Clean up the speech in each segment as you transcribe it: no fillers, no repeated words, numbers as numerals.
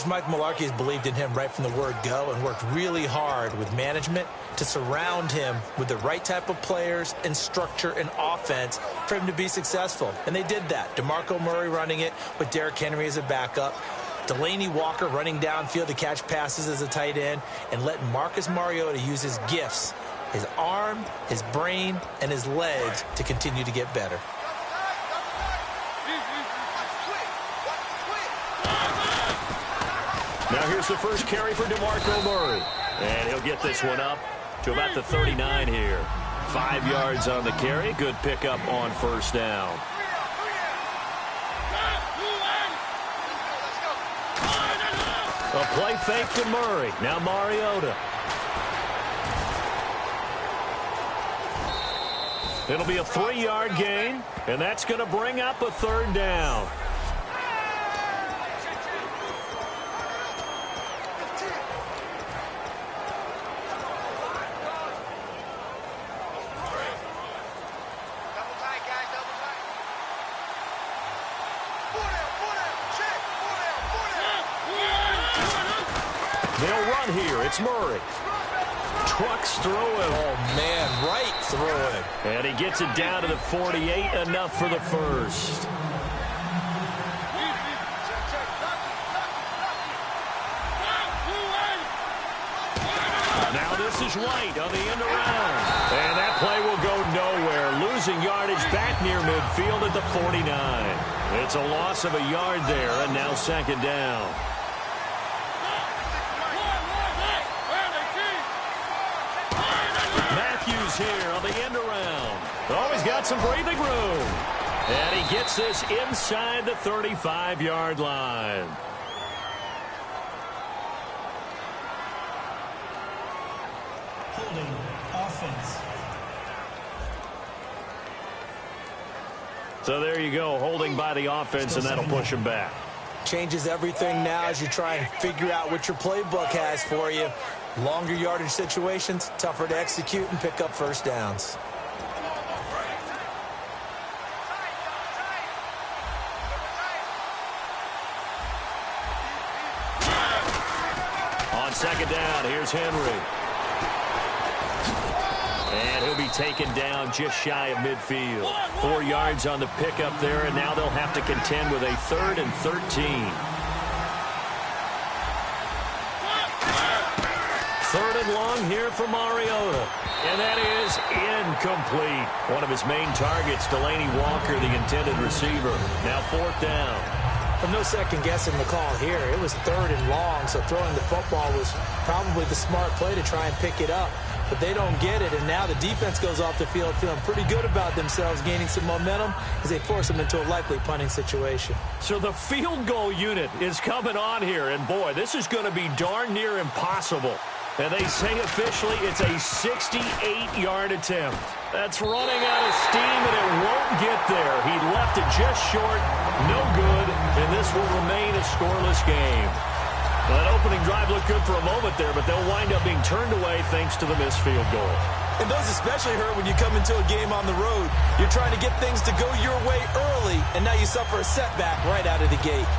Coach Mike Mularkey has believed in him right from the word go and worked really hard with management to surround him with the right type of players and structure and offense for him to be successful. And they did that. DeMarco Murray running it with Derrick Henry as a backup. Delaney Walker running downfield to catch passes as a tight end, and letting Marcus Mariota use his gifts, his arm, his brain, and his legs to continue to get better. Now here's the first carry for DeMarco Murray. And he'll get this one up to about the 39 here. 5 yards on the carry. Good pickup on first down. A play fake to Murray. Now Mariota. It'll be a 3-yard gain, and that's going to bring up a third down. They'll run here. It's Murray. Trucks through him. Oh, man, right through him. And he gets it down to the 48, enough for the first. Now this is White on the end around. And that play will go nowhere. Losing yardage back near midfield at the 49. It's a loss of a yard there, and now second down. Here on the end around. Oh, he's got some breathing room. And he gets this inside the 35-yard line. Holding offense. So there you go, holding by the offense, and that'll push him back. Changes everything now as you try and figure out what your playbook has for you. Longer yardage situations, tougher to execute and pick up first downs. On second down, here's Henry. And he'll be taken down just shy of midfield. 4 yards on the pickup there, and now they'll have to contend with a 3rd and 13. 3rd and long here for Mariota. And that is incomplete. One of his main targets, Delaney Walker, the intended receiver. Now 4th down. Well, no second guessing the call here. It was 3rd and long, so throwing the football was probably the smart play to try and pick it up. But they don't get it, and now the defense goes off the field feeling pretty good about themselves, gaining some momentum as they force them into a likely punting situation. So the field goal unit is coming on here, and boy, this is going to be darn near impossible. And they say officially it's a 68-yard attempt. That's running out of steam, and it won't get there. He left it just short, no good, and this will remain a scoreless game. Well, that opening drive looked good for a moment there, but they'll wind up being turned away thanks to the missed field goal. And those especially hurt when you come into a game on the road. You're trying to get things to go your way early, and now you suffer a setback right out of the gate.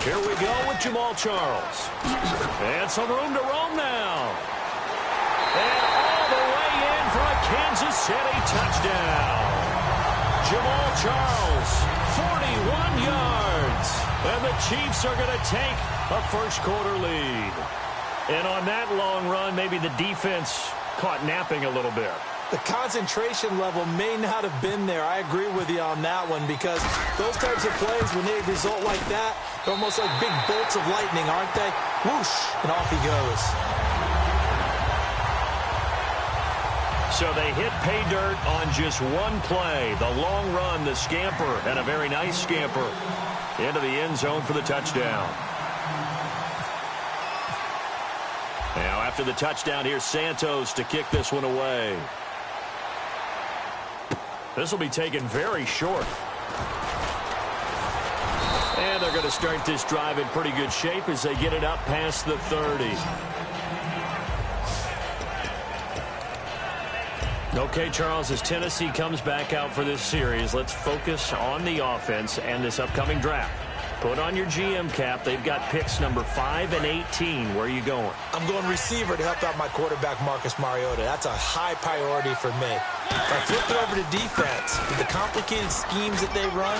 Here we go with Jamal Charles. And some room to roam now. And all the way in for a Kansas City touchdown. Jamal Charles, 41 yards. And the Chiefs are going to take a first-quarter lead. And on that long run, maybe the defense caught napping a little bit. The concentration level may not have been there. I agree with you on that one, because those types of plays, when they result like that, they're almost like big bolts of lightning, aren't they? Whoosh, and off he goes. So they hit pay dirt on just one play. The long run, the scamper, and a very nice scamper into the end zone for the touchdown. Now after the touchdown, here's Santos to kick this one away. This will be taken very short. to start this drive in pretty good shape as they get it up past the 30. Okay, Charles, as Tennessee comes back out for this series, let's focus on the offense and this upcoming draft. Put on your GM cap. They've got picks number 5 and 18. Where are you going? I'm going receiver to help out my quarterback, Marcus Mariota. That's a high priority for me. If I flip it over to defense, with the complicated schemes that they run,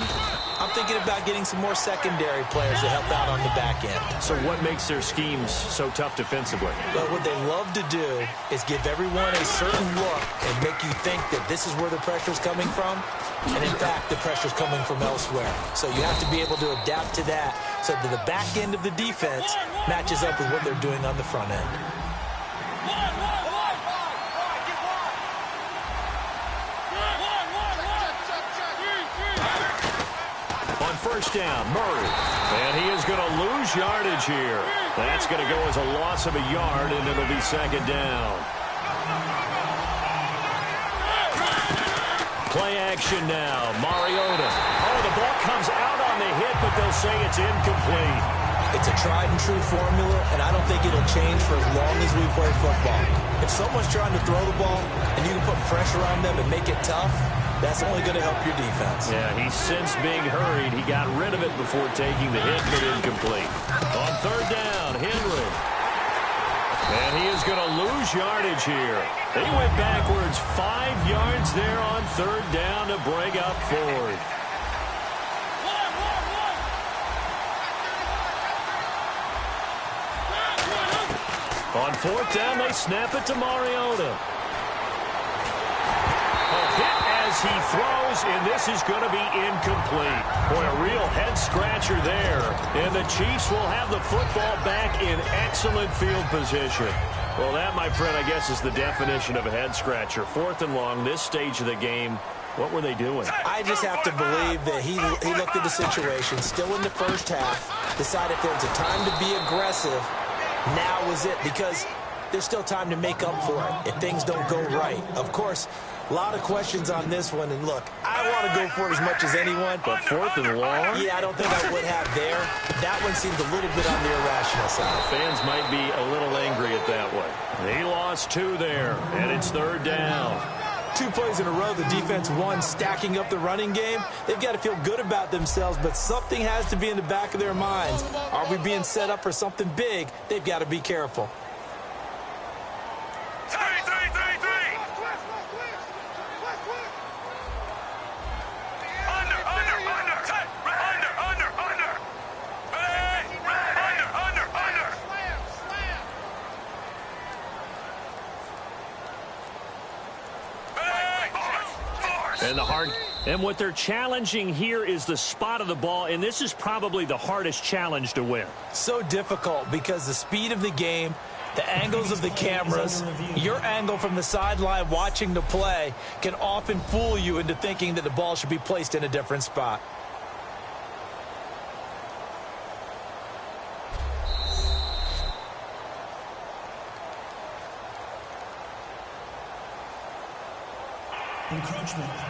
I'm thinking about getting some more secondary players to help out on the back end. So what makes their schemes so tough defensively? But what they love to do is give everyone a certain look and make you think that this is where the pressure's coming from. And in fact, the pressure's coming from elsewhere. So you have to be able to adapt to that so that the back end of the defense matches up with what they're doing on the front end. On first down, Murray. And he is going to lose yardage here. That's going to go as a loss of a yard, and it'll be second down. Play action now. Mariota. Oh, the ball comes out on the hit, but they'll say it's incomplete. It's a tried-and-true formula, and I don't think it'll change for as long as we play football. If someone's trying to throw the ball and you can put pressure on them and make it tough, that's only going to help your defense. Yeah, he sensed being hurried. He got rid of it before taking the hit, but incomplete. On third down, Henry. And he is going to lose yardage here. They went backwards 5 yards there on third down to bring up fourth. On fourth down, they snap it to Mariota. A hit as he throws, and this is going to be incomplete. Boy, a real head-scratcher there. And the Chiefs will have the football back in excellent field position. Well, that, my friend, I guess is the definition of a head-scratcher. Fourth and long, this stage of the game. What were they doing? I just have to believe that he looked at the situation, still in the first half, decided if there was a time to be aggressive, now was it, because there's still time to make up for it if things don't go right. Of course, a lot of questions on this one, and look, I want to go for it as much as anyone. But fourth and long? Yeah, I don't think I would have there. That one seemed a little bit on the irrational side. Fans might be a little angry at that one. He lost 2 there, and it's third down. 2 plays in a row, the defense won, stacking up the running game. They've got to feel good about themselves, but something has to be in the back of their minds. Are we being set up for something big? They've got to be careful. And what they're challenging here is the spot of the ball, and this is probably the hardest challenge to win. So difficult because the speed of the game, the angles of the cameras, your angle from the sideline watching the play can often fool you into thinking that the ball should be placed in a different spot.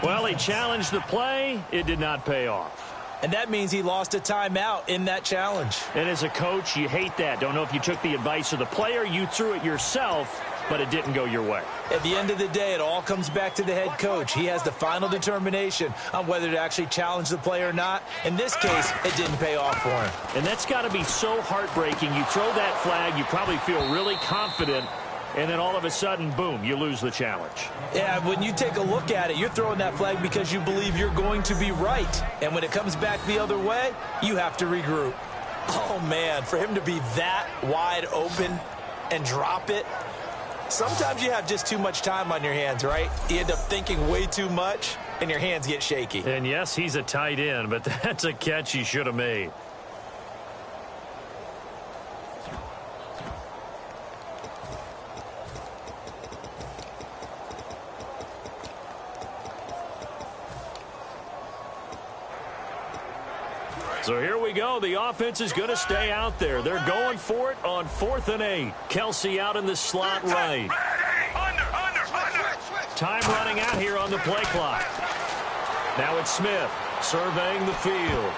Well, he challenged the play. It did not pay off. And that means he lost a timeout in that challenge. And as a coach, you hate that. Don't know if you took the advice of the player, you threw it yourself, but it didn't go your way. At the end of the day, it all comes back to the head coach. He has the final determination on whether to actually challenge the play or not. In this case, it didn't pay off for him. And that's got to be so heartbreaking. You throw that flag, you probably feel really confident, and then all of a sudden, boom, you lose the challenge. Yeah, when you take a look at it, you're throwing that flag because you believe you're going to be right. And when it comes back the other way, you have to regroup. Oh, man, for him to be that wide open and drop it, sometimes you have just too much time on your hands, right? You end up thinking way too much, and your hands get shaky. And, yes, he's a tight end, but that's a catch he should have made. So here we go. The offense is going to stay out there. They're going for it on 4th and 8. Kelsey out in the slot right. Time running out here on the play clock. Now it's Smith surveying the field.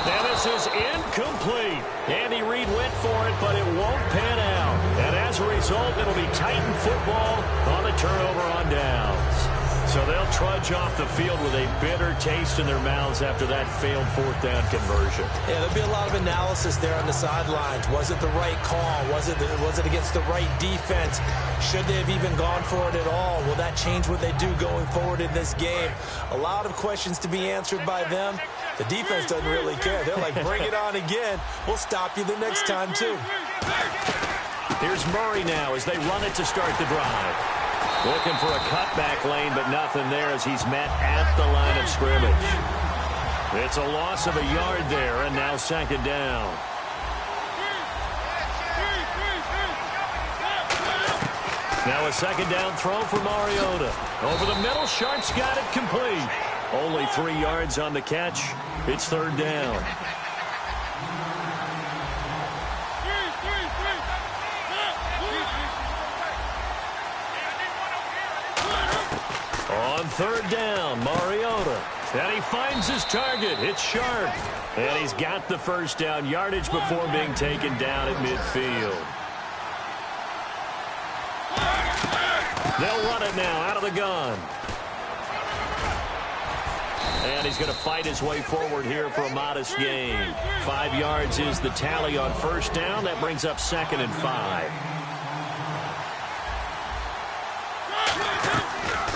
And this is incomplete. Andy Reid went for it, but it won't pan out. And as a result, it'll be Titan football on the turnover on downs. So they'll trudge off the field with a bitter taste in their mouths after that failed fourth down conversion. Yeah, there'll be a lot of analysis there on the sidelines. Was it the right call? Was it against the right defense? Should they have even gone for it at all? Will that change what they do going forward in this game? A lot of questions to be answered by them. The defense doesn't really care. They're like, bring it on again. We'll stop you the next time, too. Here's Murray now as they run it to start the drive. Looking for a cutback lane, but nothing there as he's met at the line of scrimmage. It's a loss of a yard there, and now second down. Now a second down throw for Mariota. Over the middle, Sharp's got it complete. Only 3 yards on the catch. It's third down. On third down, Mariota. And he finds his target. It's Sharp. And he's got the first down yardage before being taken down at midfield. They'll run it now out of the gun. And he's going to fight his way forward here for a modest gain. 5 yards is the tally on first down. That brings up 2nd and 5.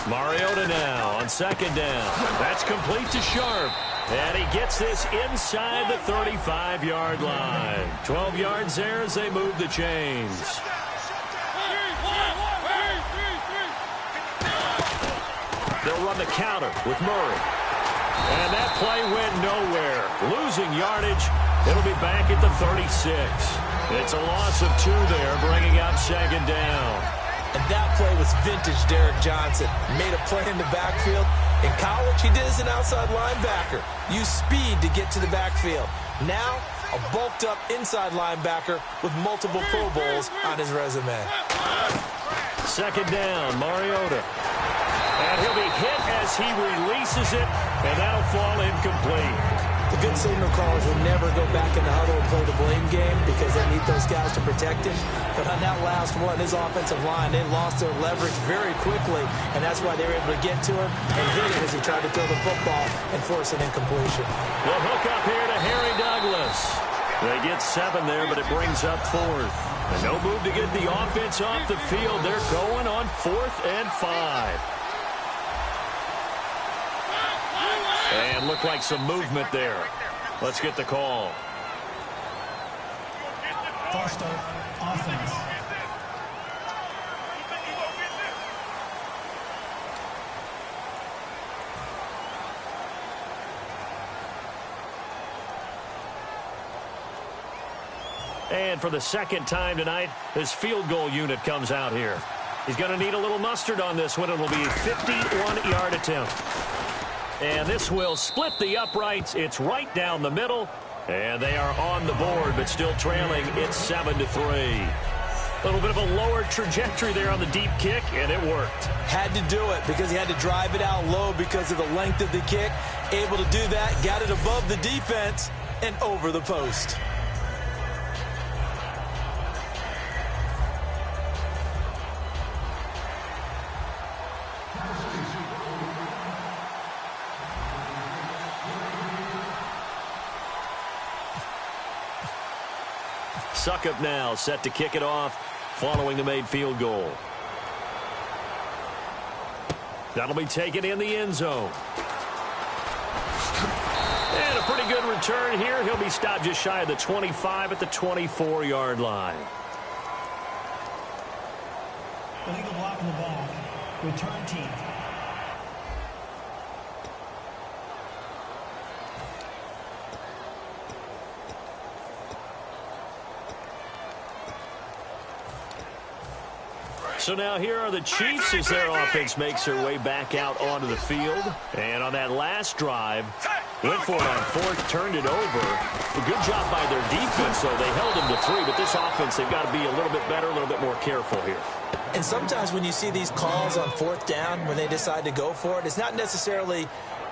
Mariota now on second down. That's complete to Sharp. And he gets this inside the 35-yard line. 12 yards there as they move the chains. They'll run the counter with Murray. And that play went nowhere. Losing yardage. It'll be back at the 36. It's a loss of 2 there, bringing up second down. And that play was vintage Derek Johnson. Made a play in the backfield. In college, he did as an outside linebacker. Used speed to get to the backfield. Now, a bulked-up inside linebacker with multiple Pro Bowls on his resume. Second down, Mariota. And he'll be hit as he releases it, and that'll fall incomplete. The good signal callers will never go back in the huddle and play the blame game because they need those guys to protect him. But on that last one, his offensive line, they lost their leverage very quickly, and that's why they were able to get to him and hit him as he tried to throw the football and force an incompletion. We'll hook up here to Harry Douglas. They get 7 there, but it brings up 4th. And no move to get the offense off the field. They're going on 4th and 5. And looked like some movement there. Let's get the call. False start, offense. And for the second time tonight, his field goal unit comes out here. He's going to need a little mustard on this one. It'll be a 51-yard attempt. And this will split the uprights. It's right down the middle. And they are on the board, but still trailing. It's 7-3. A little bit of a lower trajectory there on the deep kick, and it worked. Had to do it because he had to drive it out low because of the length of the kick. Able to do that, got it above the defense and over the post. Suckup now set to kick it off following the made field goal. That'll be taken in the end zone. And a pretty good return here. He'll be stopped just shy of the 25 at the 24-yard line. Illegal block in the ball. Return team. So now here are the Chiefs as their offense makes their way back out onto the field. And on that last drive, went for it on 4th, turned it over. A good job by their defense, though. They held them to 3, but this offense, they've got to be a little bit better, a little bit more careful here. And sometimes when you see these calls on 4th down, when they decide to go for it, it's not necessarily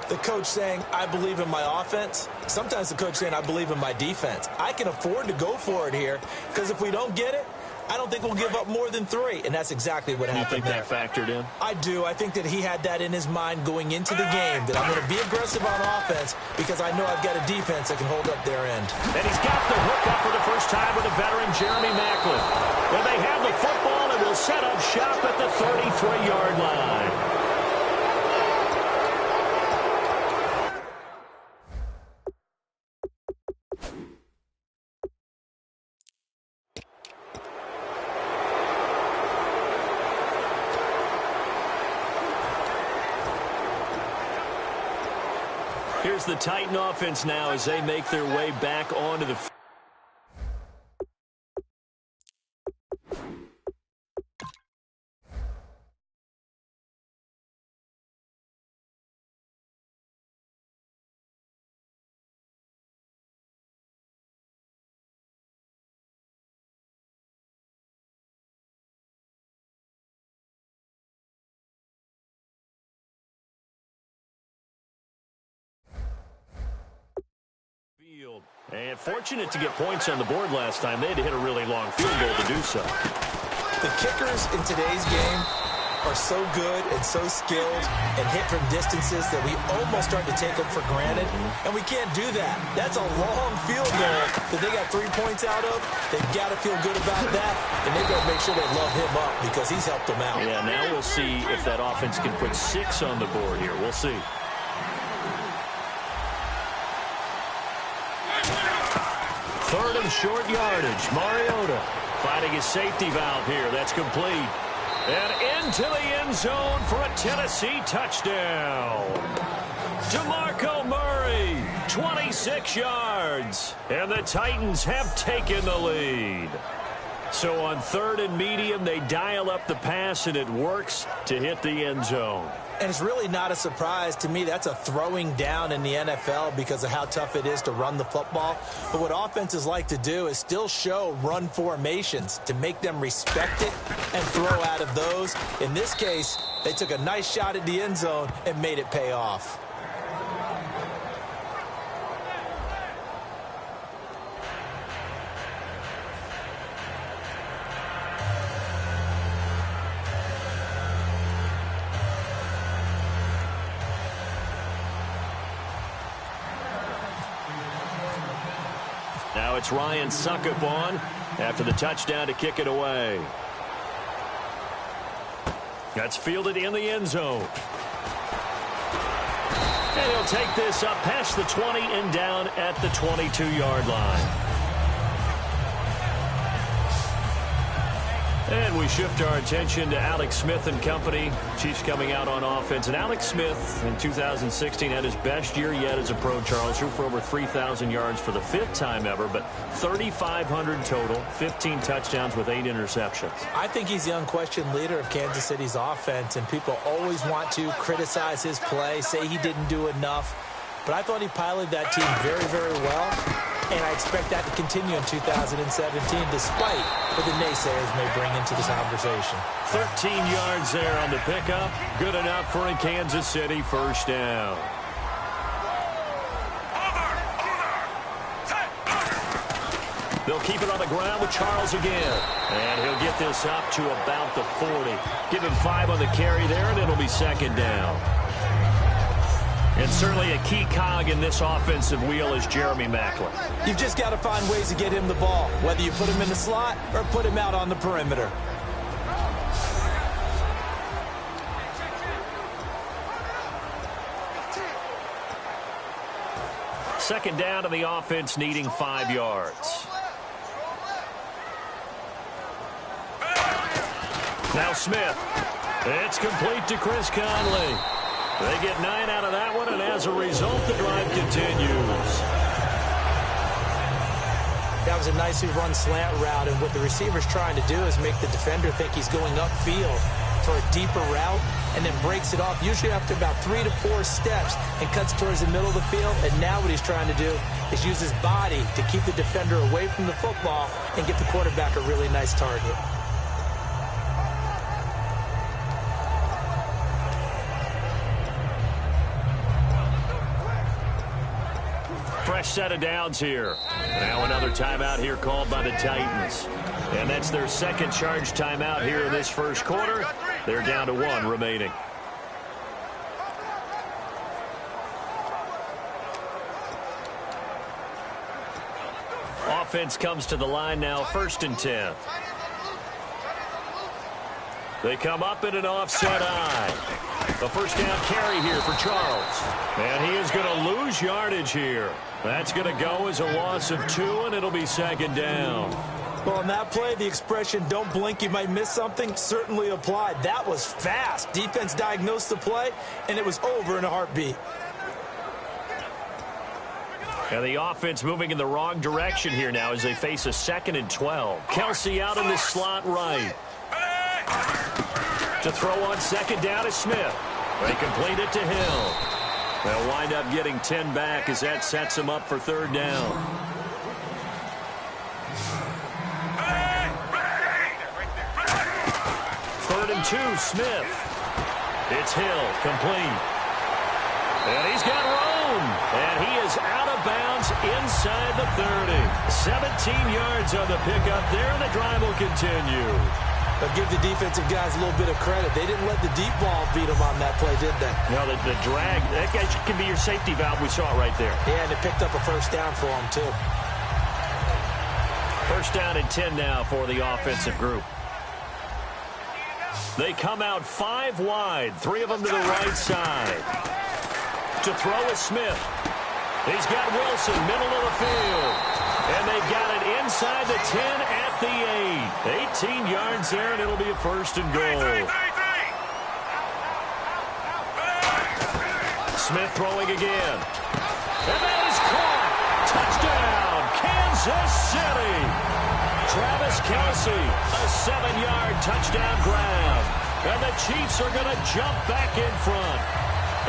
The coach saying, I believe in my offense. Sometimes the coach saying, I believe in my defense. I can afford to go for it here because if we don't get it, I don't think we'll give up more than 3, and that's exactly what happened. You think that factored in? I do. I think that he had that in his mind going into the game, that I'm going to be aggressive on offense because I know I've got a defense that can hold up their end. And he's got the hook up for the first time with a veteran, Jeremy Maclin. And they have the football and will set up shop at the 33-yard line. Here's the Titan offense now as they make their way back onto the field. And fortunate to get points on the board last time. They had to hit a really long field goal to do so. The kickers in today's game are so good and so skilled and hit from distances that we almost start to take them for granted, and we can't do that. That's a long field goal that they got 3 points out of. They've got to feel good about that, and they've got to make sure they love him up because he's helped them out. Yeah, now we'll see if that offense can put 6 on the board here. We'll see. Third and short yardage. Mariota finding his safety valve here. That's complete. And into the end zone for a Tennessee touchdown. DeMarco Murray, 26 yards. And the Titans have taken the lead. So on third and medium, they dial up the pass, and it works to hit the end zone. And it's really not a surprise to me. That's a throwing down in the NFL because of how tough it is to run the football. But what offenses like to do is still show run formations to make them respect it and throw out of those. In this case, they took a nice shot at the end zone and made it pay off. Now it's Ryan Suckup on after the touchdown to kick it away. That's fielded in the end zone. And he'll take this up past the 20 and down at the 22-yard line. And we shift our attention to Alex Smith and company. Chiefs coming out on offense. And Alex Smith in 2016 had his best year yet as a pro, Charles. Threw for over 3,000 yards for the 5th time ever, but 3,500 total, 15 touchdowns with 8 interceptions. I think he's the unquestioned leader of Kansas City's offense, and people always want to criticize his play, say he didn't do enough. But I thought he piloted that team very, very well. And I expect that to continue in 2017, despite what the naysayers may bring into this conversation. 13 yards there on the pickup. Good enough for a Kansas City first down. They'll keep it on the ground with Charles again. And he'll get this up to about the 40. Give him 5 on the carry there, and it'll be second down. And certainly a key cog in this offensive wheel is Jeremy Maclin. You've just got to find ways to get him the ball, whether you put him in the slot or put him out on the perimeter. Second down, and the offense needing 5 yards. Now Smith. It's complete to Chris Conley. They get 9 out of that one, and as a result, the drive continues. That was a nicely run slant route, and what the receiver's trying to do is make the defender think he's going upfield for a deeper route, and then breaks it off, usually after about 3 to 4 steps, and cuts towards the middle of the field. And now what he's trying to do is use his body to keep the defender away from the football and get the quarterback a really nice target. fresh set of downs here. Now another timeout here called by the Titans. And that's their second charge timeout here in this first quarter. They're down to 1 remaining. Offense comes to the line now, 1st and 10. They come up in an offset eye. The first down carry here for Charles. And he is going to lose yardage here. That's going to go as a loss of 2, and it'll be 2nd down. Well, on that play, the expression, don't blink, you might miss something, certainly applied. That was fast. Defense diagnosed the play, and it was over in a heartbeat. And the offense moving in the wrong direction here now as they face a 2nd and 12. Kelsey out in the slot right. To throw on 2nd down is Smith. They complete it to Hill. They'll wind up getting 10 back as that sets them up for 3rd down. Third and 2, Smith. It's Hill, complete. And he's got room. And he is out of bounds inside the 30. 17 yards on the pickup there, and the drive will continue. But give the defensive guys a little bit of credit. They didn't let the deep ball beat them on that play, did they? No, the drag, that guy can be your safety valve. We saw it right there. Yeah, and it picked up a first down for them, too. First down and 10 now for the offensive group. They come out 5 wide, 3 of them to the right side. To throw is Smith. He's got Wilson, middle of the field. And they got it inside the 10 at the 8. 18 yards there, and it'll be a 1st and goal. Smith throwing again. And that is caught. Touchdown, Kansas City. Travis Kelce, a 7-yard touchdown grab. And the Chiefs are going to jump back in front.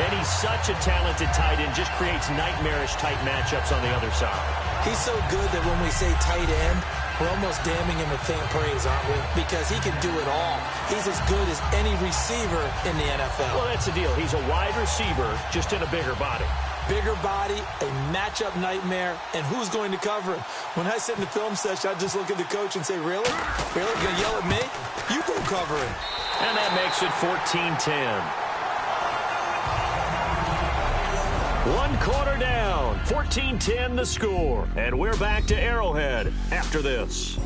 And he's such a talented tight end, just creates nightmarish-type matchups on the other side. He's so good that when we say tight end, we're almost damning him with faint praise, aren't we? Because he can do it all. He's as good as any receiver in the NFL. Well, that's the deal. He's a wide receiver, just in a bigger body. Bigger body, a matchup nightmare, and who's going to cover him? When I sit in the film session, I just look at the coach and say, really? Really? You're going to yell at me? You go cover him. And that makes it 14-10. 1 quarter down, 14-10 the score. And we're back to Arrowhead after this.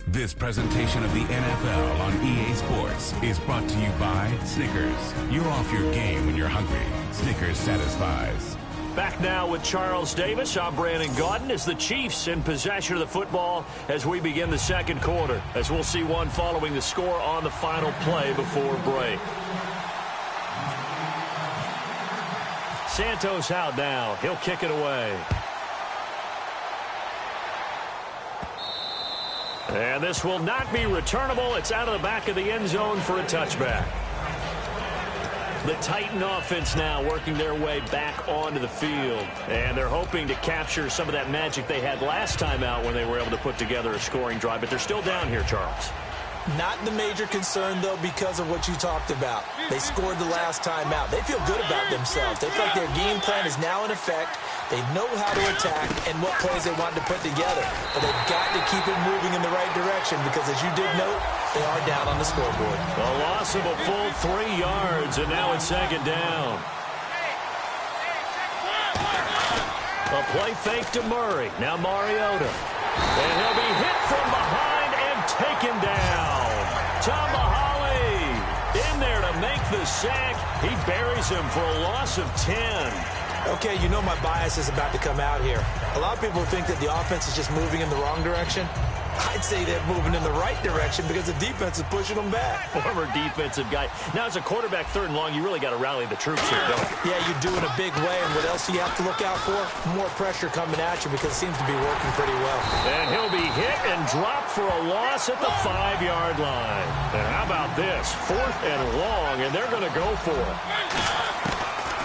This presentation of the NFL on EA Sports is brought to you by Snickers. You're off your game when you're hungry. Snickers satisfies. Back now with Charles Davis. I'm Brandon Gaudin as the Chiefs in possession of the football as we begin the 2nd quarter. As we'll see one following the score on the final play before break. Santos out now. He'll kick it away. And this will not be returnable. It's out of the back of the end zone for a touchback. The Titan offense now working their way back onto the field. And they're hoping to capture some of that magic they had last time out when they were able to put together a scoring drive. But they're still down here, Charles. Not the major concern, though, because of what you talked about. They scored the last time out. They feel good about themselves. They feel like their game plan is now in effect. They know how to attack and what plays they want to put together. But they've got to keep it moving in the right direction because, as you did note, they are down on the scoreboard. A loss of a full 3 yards, and now it's 2nd down. A play fake to Murray. Now Mariota. And he'll be hit from behind and taken down. Tamahali in there to make the sack. He buries him for a loss of 10. Okay, you know my bias is about to come out here. A lot of people think that the offense is just moving in the wrong direction. I'd say they're moving in the right direction because the defense is pushing them back. Former defensive guy. Now, as a quarterback, 3rd and long, you really got to rally the troops here, don't you? Yeah, you do in a big way. And what else do you have to look out for? More pressure coming at you because it seems to be working pretty well. And he'll be hit and dropped for a loss at the 5-yard line. And how about this? 4th and long, and they're going to go for it.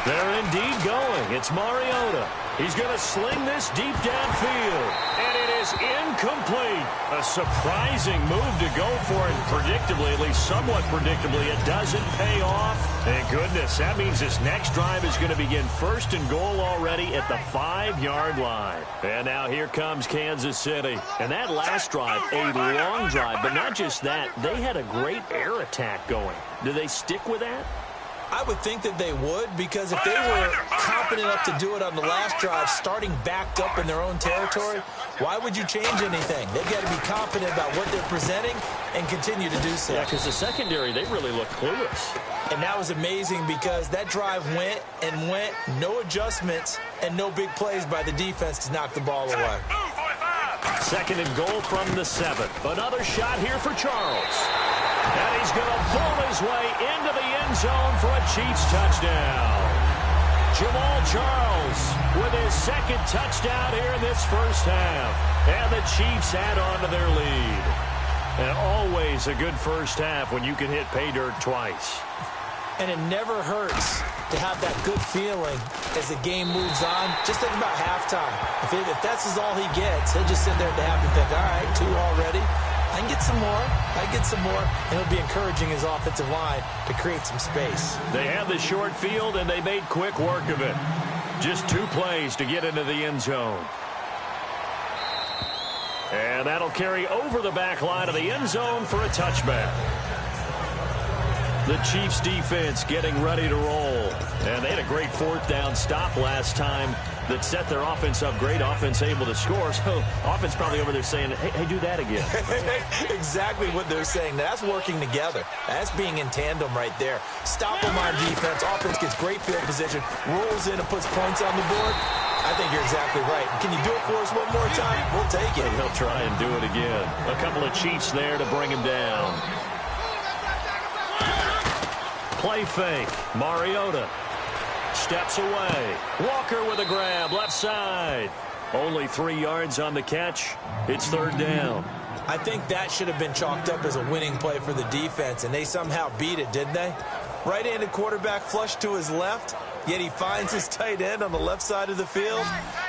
They're indeed going. It's Mariota. He's going to sling this deep downfield. And it is incomplete. A surprising move to go for it. Predictably, at least somewhat predictably, it doesn't pay off. Thank goodness. That means this next drive is going to begin first and goal already at the 5-yard line. And now here comes Kansas City. And that last drive, a long drive. But not just that, they had a great air attack going. Do they stick with that? I would think that they would, because if they were confident enough to do it on the last drive, starting backed up in their own territory, why would you change anything? They've got to be confident about what they're presenting and continue to do so. Yeah, because the secondary, they really look clueless. And that was amazing because that drive went and went, no adjustments, and no big plays by the defense to knock the ball away. Second and goal from the 7. Another shot here for Charles. And he's going to pull his way into the end zone for a Chiefs touchdown. Jamal Charles with his second touchdown here in this first half. And the Chiefs add on to their lead. And always a good first half when you can hit pay dirt twice. And it never hurts to have that good feeling as the game moves on. Just think about halftime. If that's all he gets, he'll just sit there at the half and think, all right, 2 already. I can get some more. I can get some more. And he'll be encouraging his offensive line to create some space. They have the short field, and they made quick work of it. Just 2 plays to get into the end zone. And that'll carry over the back line of the end zone for a touchback. The Chiefs defense getting ready to roll. And they had a great 4th down stop last time that set their offense up. Great offense able to score. So offense probably over there saying, hey, do that again. Exactly what they're saying. That's working together. That's being in tandem right there. Stop them on defense. Offense gets great field position, rolls in and puts points on the board. I think you're exactly right. Can you do it for us one more time? We'll take it. And he'll try and do it again. A couple of Chiefs there to bring him down. Play fake. Mariota steps away. Walker with a grab, left side. Only 3 yards on the catch. It's 3rd down. I think that should have been chalked up as a winning play for the defense, and they somehow beat it, didn't they? Right-handed quarterback flush to his left, yet he finds his tight end on the left side of the field.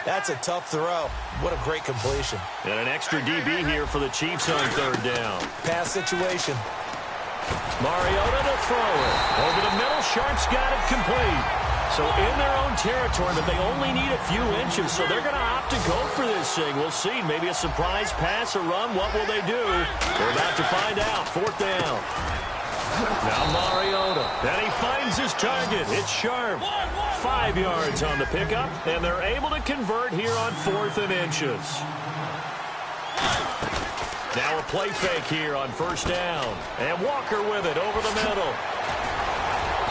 That's a tough throw. What a great completion. And an extra DB here for the Chiefs on 3rd down. Pass situation. Mariota to throw it. Over the middle, Sharp's got it complete. So in their own territory, but they only need a few inches, so they're going to opt to go for this thing. We'll see. Maybe a surprise pass or run. What will they do? We're about to find out. 4th down. Now Mariota. And he finds his target. It's Sharp. 5 yards on the pickup, and they're able to convert here on 4th and inches. Now a play fake here on 1st down. And Walker with it over the middle.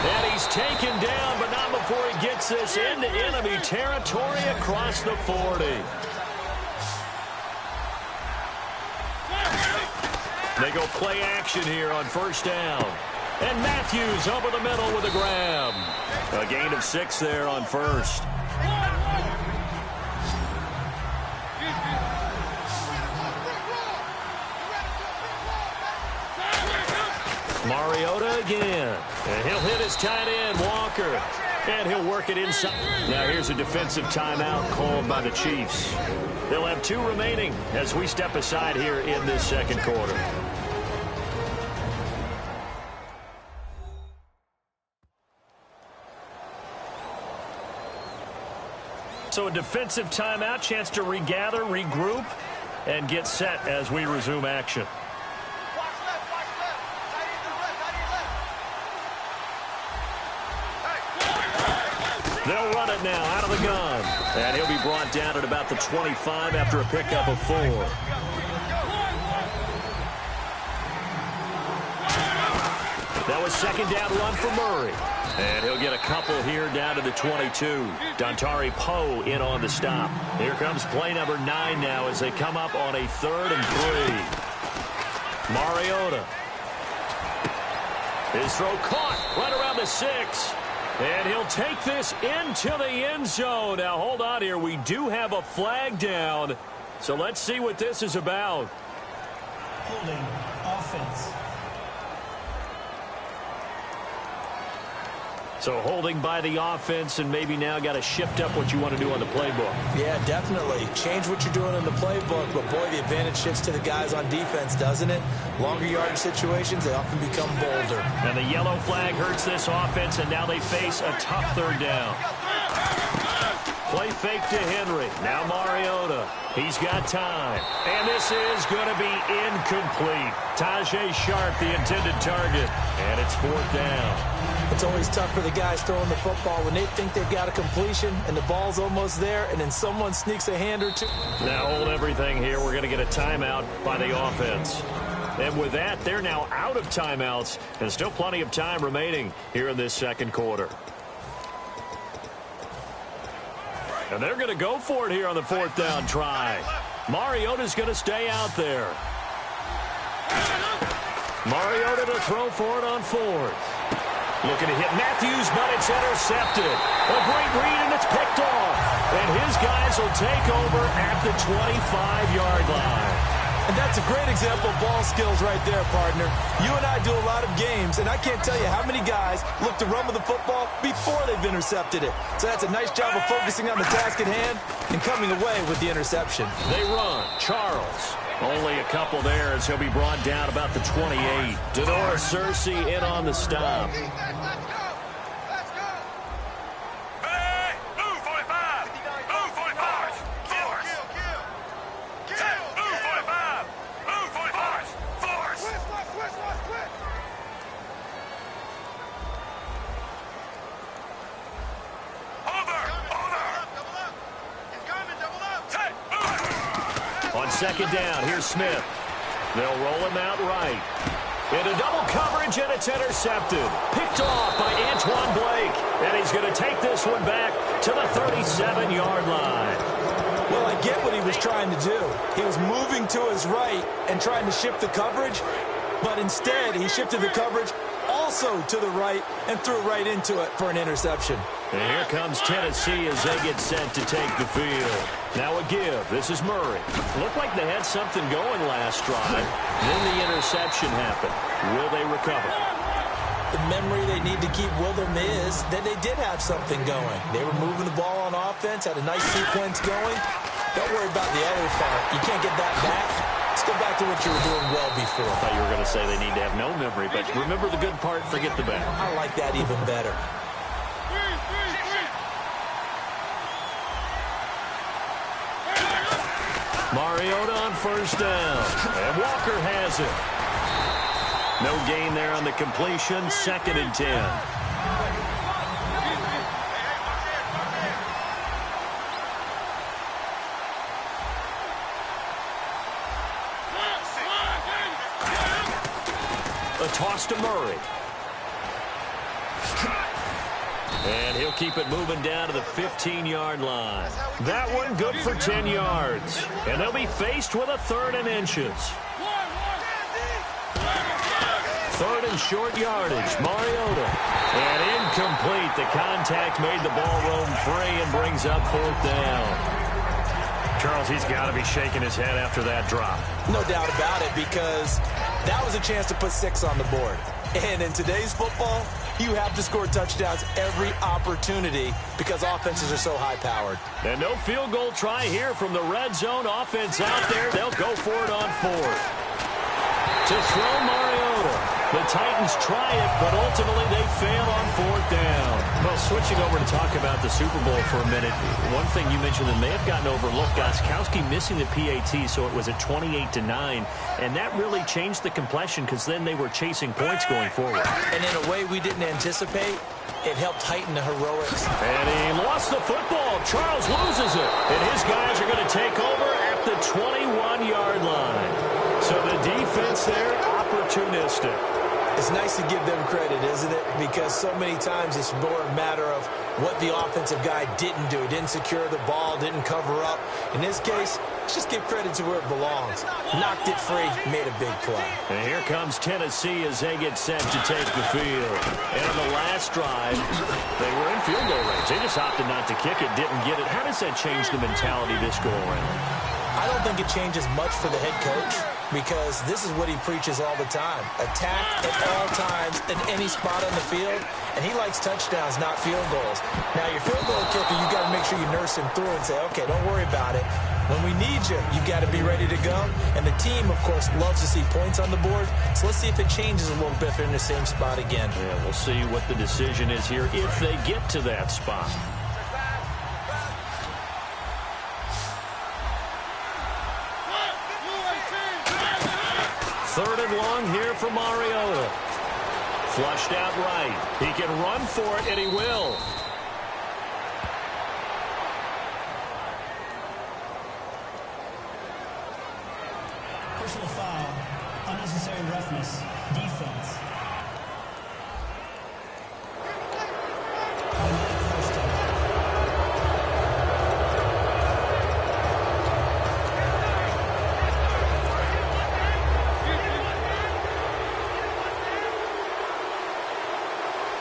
And he's taken down, but not before he gets this into enemy territory across the 40. They go play action here on 1st down. And Matthews over the middle with a grab. A gain of 6 there on 1st. Mariota again. And he'll hit his tight end, Walker. And he'll work it inside. Now here's a defensive timeout called by the Chiefs. They'll have 2 remaining as we step aside here in this 2nd quarter. So a defensive timeout, chance to regather, regroup, and get set as we resume action. They'll run it now out of the gun. And he'll be brought down at about the 25 after a pickup of 4. That was 2nd down run for Murray. And he'll get a couple here down to the 22. Dontari Poe in on the stop. Here comes play number 9 now as they come up on a 3rd and 3. Mariota. His throw caught right around the 6. And he'll take this into the end zone. Now, hold on here. We do have a flag down. So let's see what this is about. Holding offense. So holding by the offense, and maybe now got to shift up what you want to do on the playbook. Yeah, definitely. Change what you're doing in the playbook, but boy, the advantage shifts to the guys on defense, doesn't it? Longer yardage situations, they often become bolder. And the yellow flag hurts this offense, and now they face a tough third down. Play fake to Henry. Now Mariota. He's got time. And this is going to be incomplete. Tajay Sharp, the intended target. And it's fourth down. It's always tough for the guys throwing the football when they think they've got a completion and the ball's almost there, and then someone sneaks a hand or two. Now hold everything here. We're going to get a timeout by the offense. And with that, they're now out of timeouts. And still plenty of time remaining here in this second quarter. And they're going to go for it here on the fourth down try. Mariota's going to stay out there. Mariota to throw for it on fourth. Looking to hit Matthews, but it's intercepted. A great read, and it's picked off. And his guys will take over at the 25-yard line. And that's a great example of ball skills right there, partner. You and I do a lot of games, and I can't tell you how many guys look to run with the football before they've intercepted it. So that's a nice job of focusing on the task at hand and coming away with the interception. They run. Charles. Only a couple there as he'll be brought down about the 28. Denora Cersei in on the stop. Second down, here's Smith. They'll roll him out right. Into double coverage, and it's intercepted. Picked off by Antoine Blake. And he's going to take this one back to the 37-yard line. Well, I get what he was trying to do. He was moving to his right and trying to shift the coverage, but instead he shifted the coverage also to the right and threw right into it for an interception. And here comes Tennessee as they get set to take the field. Now a give. This is Murray. Looked like they had something going last drive. Then the interception happened. Will they recover? The memory they need to keep with them is that they did have something going. They were moving the ball on offense, had a nice sequence going. Don't worry about the other part. You can't get that back. Let's go back to what you were doing well before. I thought you were going to say they need to have no memory, but remember the good part, forget the bad. I like that even better. Mariota on first down. And Walker has it. No gain there on the completion. Second and 10. A toss to Murray. And he'll keep it moving down to the 15-yard line. That one good for 10 yards. And they'll be faced with a third and inches. Third and short yardage. Mariota. And incomplete. The contact made the ball roam free and brings up fourth down. Charles, he's got to be shaking his head after that drop. No doubt about it, because that was a chance to put 6 on the board. And in today's football, you have to score touchdowns every opportunity because offenses are so high-powered. And no field goal try here from the red zone offense out there. They'll go for it on fourth. To throw Mariota. The Titans try it, but ultimately they fail on fourth down. Well, switching over to talk about the Super Bowl for a minute, one thing you mentioned that may have gotten overlooked, Gostkowski missing the PAT, so it was a 28-9, and that really changed the complexion because then they were chasing points going forward. And in a way we didn't anticipate, it helped heighten the heroics. And he lost the football. Charles loses it, and his guys are going to take over at the 21-yard line. So the defense there, opportunistic. It's nice to give them credit, isn't it? Because so many times it's more a matter of what the offensive guy didn't do. Didn't secure the ball, didn't cover up. In this case, let's just give credit to where it belongs. Knocked it free, made a big play. And here comes Tennessee as they get set to take the field. And on the last drive, they were in field goal range. They just opted not to kick it, didn't get it. How does that change the mentality this go around? I don't think it changes much for the head coach. because this is what he preaches all the time. Attack at all times in any spot on the field, and he likes touchdowns, not field goals. Now, your field goal kicker, you got to make sure you nurse him through and say, okay, don't worry about it. When we need you, you got to be ready to go. And the team, of course, loves to see points on the board. So let's see if it changes a little bit if they're in the same spot again. Yeah, we'll see what the decision is here if they get to that spot. Third and long here for Mariota. Flushed out right. He can run for it, and he will. Personal foul, unnecessary roughness, defense. First down.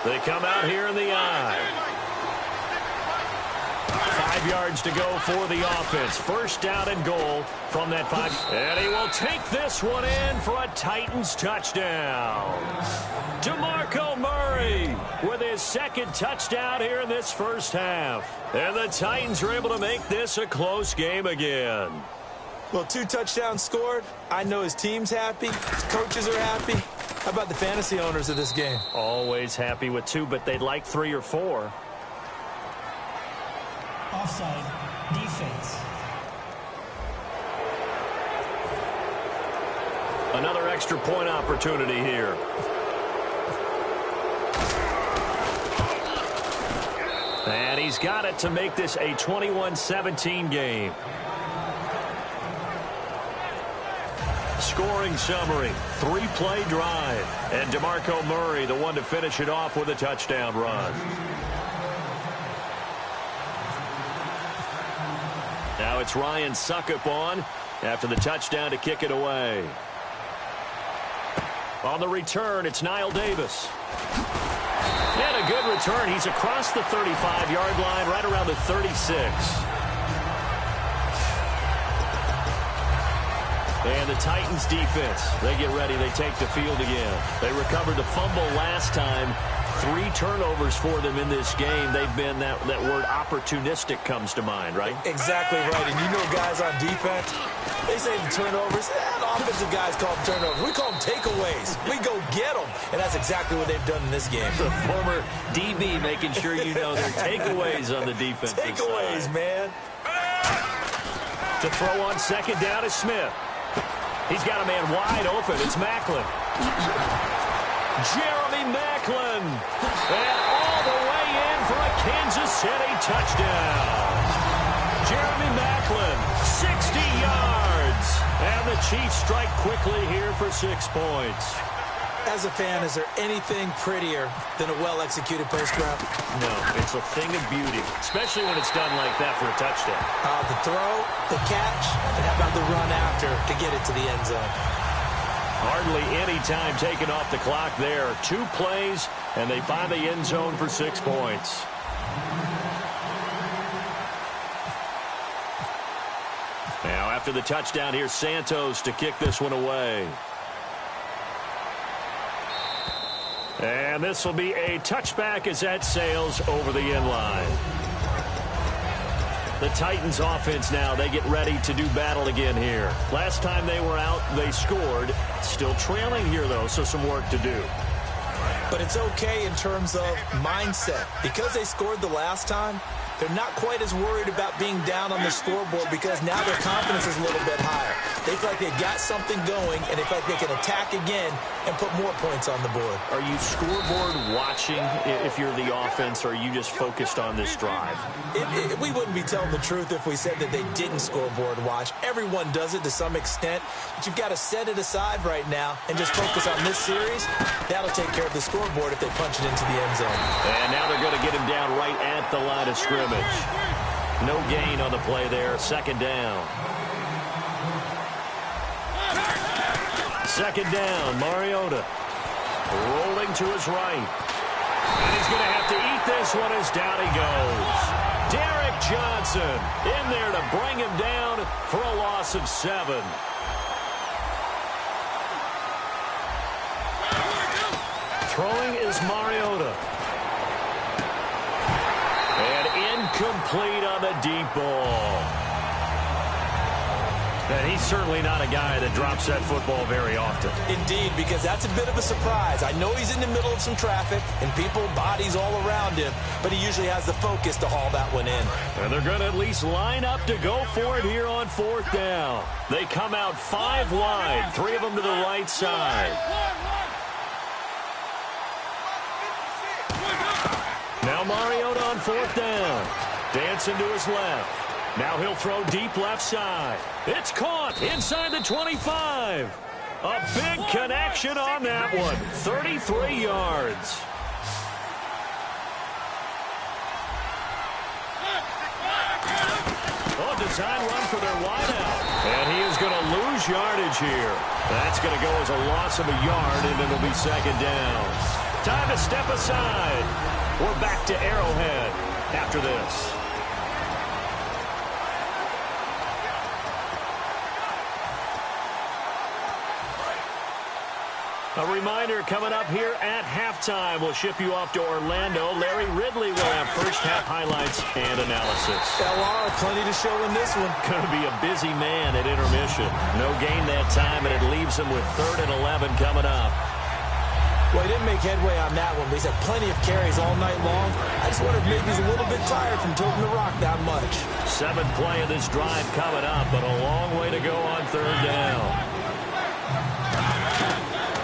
They come out here in the eye. 5 yards to go for the offense. First down and goal from that 5. And he will take this one in for a Titans touchdown. DeMarco Murray with his second touchdown here in this first half. And the Titans are able to make this a close game again. Well, 2 touchdowns scored. I know his team's happy. His coaches are happy. How about the fantasy owners of this game? Always happy with 2, but they'd like 3 or 4. Offside, defense. Another extra point opportunity here. And he's got it to make this a 21-17 game. Scoring summary, 3-play drive. And DeMarco Murray, the one to finish it off with a touchdown run. Now it's Ryan Suckup on after the touchdown to kick it away. On the return, it's Niall Davis. And a good return. He's across the 35-yard line, right around the 36. And the Titans defense, they get ready. They take the field again. They recovered the fumble last time. 3 turnovers for them in this game. They've been, that word opportunistic comes to mind, right? Exactly right. And you know guys on defense, they say the turnovers. The offensive guys call them turnovers. We call them takeaways. We go get them. And that's exactly what they've done in this game. The former DB making sure you know their takeaways on the defense. Takeaways, man. To throw on second down is Smith. He's got a man wide open. It's Macklin. Jeremy Macklin. And all the way in for a Kansas City touchdown. Jeremy Macklin, 60 yards. And the Chiefs strike quickly here for 6 points. As a fan, is there anything prettier than a well-executed post route? No, it's a thing of beauty, especially when it's done like that for a touchdown. The throw, the catch, and how about the run after to get it to the end zone? Hardly any time taken off the clock there. 2 plays, and they find the end zone for 6 points. Now, after the touchdown, here's Santos to kick this one away. And this will be a touchback as that sails over the end line. The Titans offense now, they get ready to do battle again here. Last time they were out, they scored. Still trailing here, though, so some work to do. But it's okay in terms of mindset. Because they scored the last time, they're not quite as worried about being down on the scoreboard because now their confidence is a little bit higher. They feel like they've got something going, and they feel like they can attack again and put more points on the board. Are you scoreboard watching if you're the offense, or are you just focused on this drive? We wouldn't be telling the truth if we said that they didn't scoreboard watch. Everyone does it to some extent, but you've got to set it aside right now and just focus on this series. That'll take care of the scoreboard if they punch it into the end zone. And now they're going to get him down right at the line of scrimmage. No gain on the play there. Second down. Second down, Mariota. Rolling to his right. And he's going to have to eat this one as down he goes. Derek Johnson in there to bring him down for a loss of 7. Throwing is Mariota. And incomplete on the deep ball. And he's certainly not a guy that drops that football very often. Indeed, because that's a bit of a surprise. I know he's in the middle of some traffic and people, bodies all around him, but he usually has the focus to haul that one in. And they're going to at least line up to go for it here on 4th down. They come out 5 wide, 3 of them to the right side. Now Mariota on 4th down. Dancing to his left. Now he'll throw deep left side. It's caught inside the 25. A big connection on that one. 33 yards. Oh, design run for their wideout. And he is going to lose yardage here. That's going to go as a loss of a yard, and it'll be 2nd down. Time to step aside. We're back to Arrowhead after this. A reminder, coming up here at halftime, we'll ship you off to Orlando. Larry Ridley will have first-half highlights and analysis. LR, plenty to show in this one. Going to be a busy man at intermission. No gain that time, and it leaves him with 3rd and 11 coming up. Well, he didn't make headway on that one, but he's had plenty of carries all night long. I just wonder if maybe he's a little bit tired from toting the rock that much. 7th play of this drive coming up, but a long way to go on 3rd down.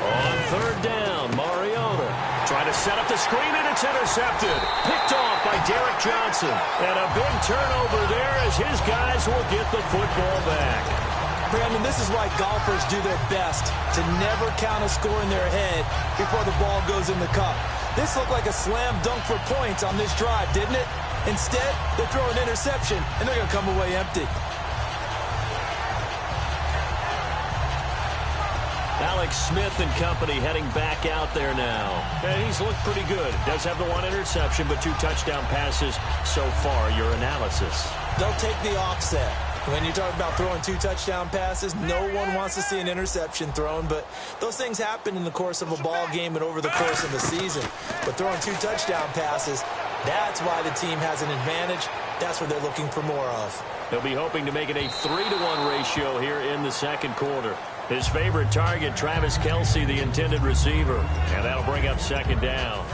On 3rd down, Mariota trying to set up the screen, and it's intercepted. Picked off by Derek Johnson. And a big turnover there as his guys will get the football back. Brandon, this is why golfers do their best to never count a score in their head before the ball goes in the cup. This looked like a slam dunk for points on this drive, didn't it? Instead, they throw an interception, and they're going to come away empty. Alex Smith and company heading back out there now. And he's looked pretty good. Does have the 1 interception, but 2 touchdown passes so far. Your analysis. They'll take the offset. When you talk about throwing 2 touchdown passes, no one wants to see an interception thrown, but those things happen in the course of a ball game and over the course of the season. But throwing 2 touchdown passes, that's why the team has an advantage. That's what they're looking for more of. They'll be hoping to make it a 3-to-1 ratio here in the 2nd quarter. His favorite target, Travis Kelce, the intended receiver. And that'll bring up 2nd down.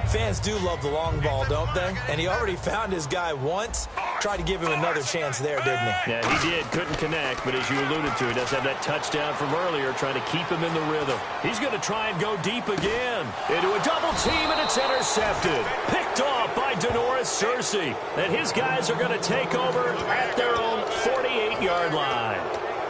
Fans do love the long ball, don't they? And he already found his guy once. Tried to give him another chance there, didn't he? Yeah, he did. Couldn't connect, but as you alluded to, he does have that touchdown from earlier, trying to keep him in the rhythm. He's going to try and go deep again. Into a double team, and it's intercepted. Picked off by Denoris Searcy. And his guys are going to take over at their own 48-yard line.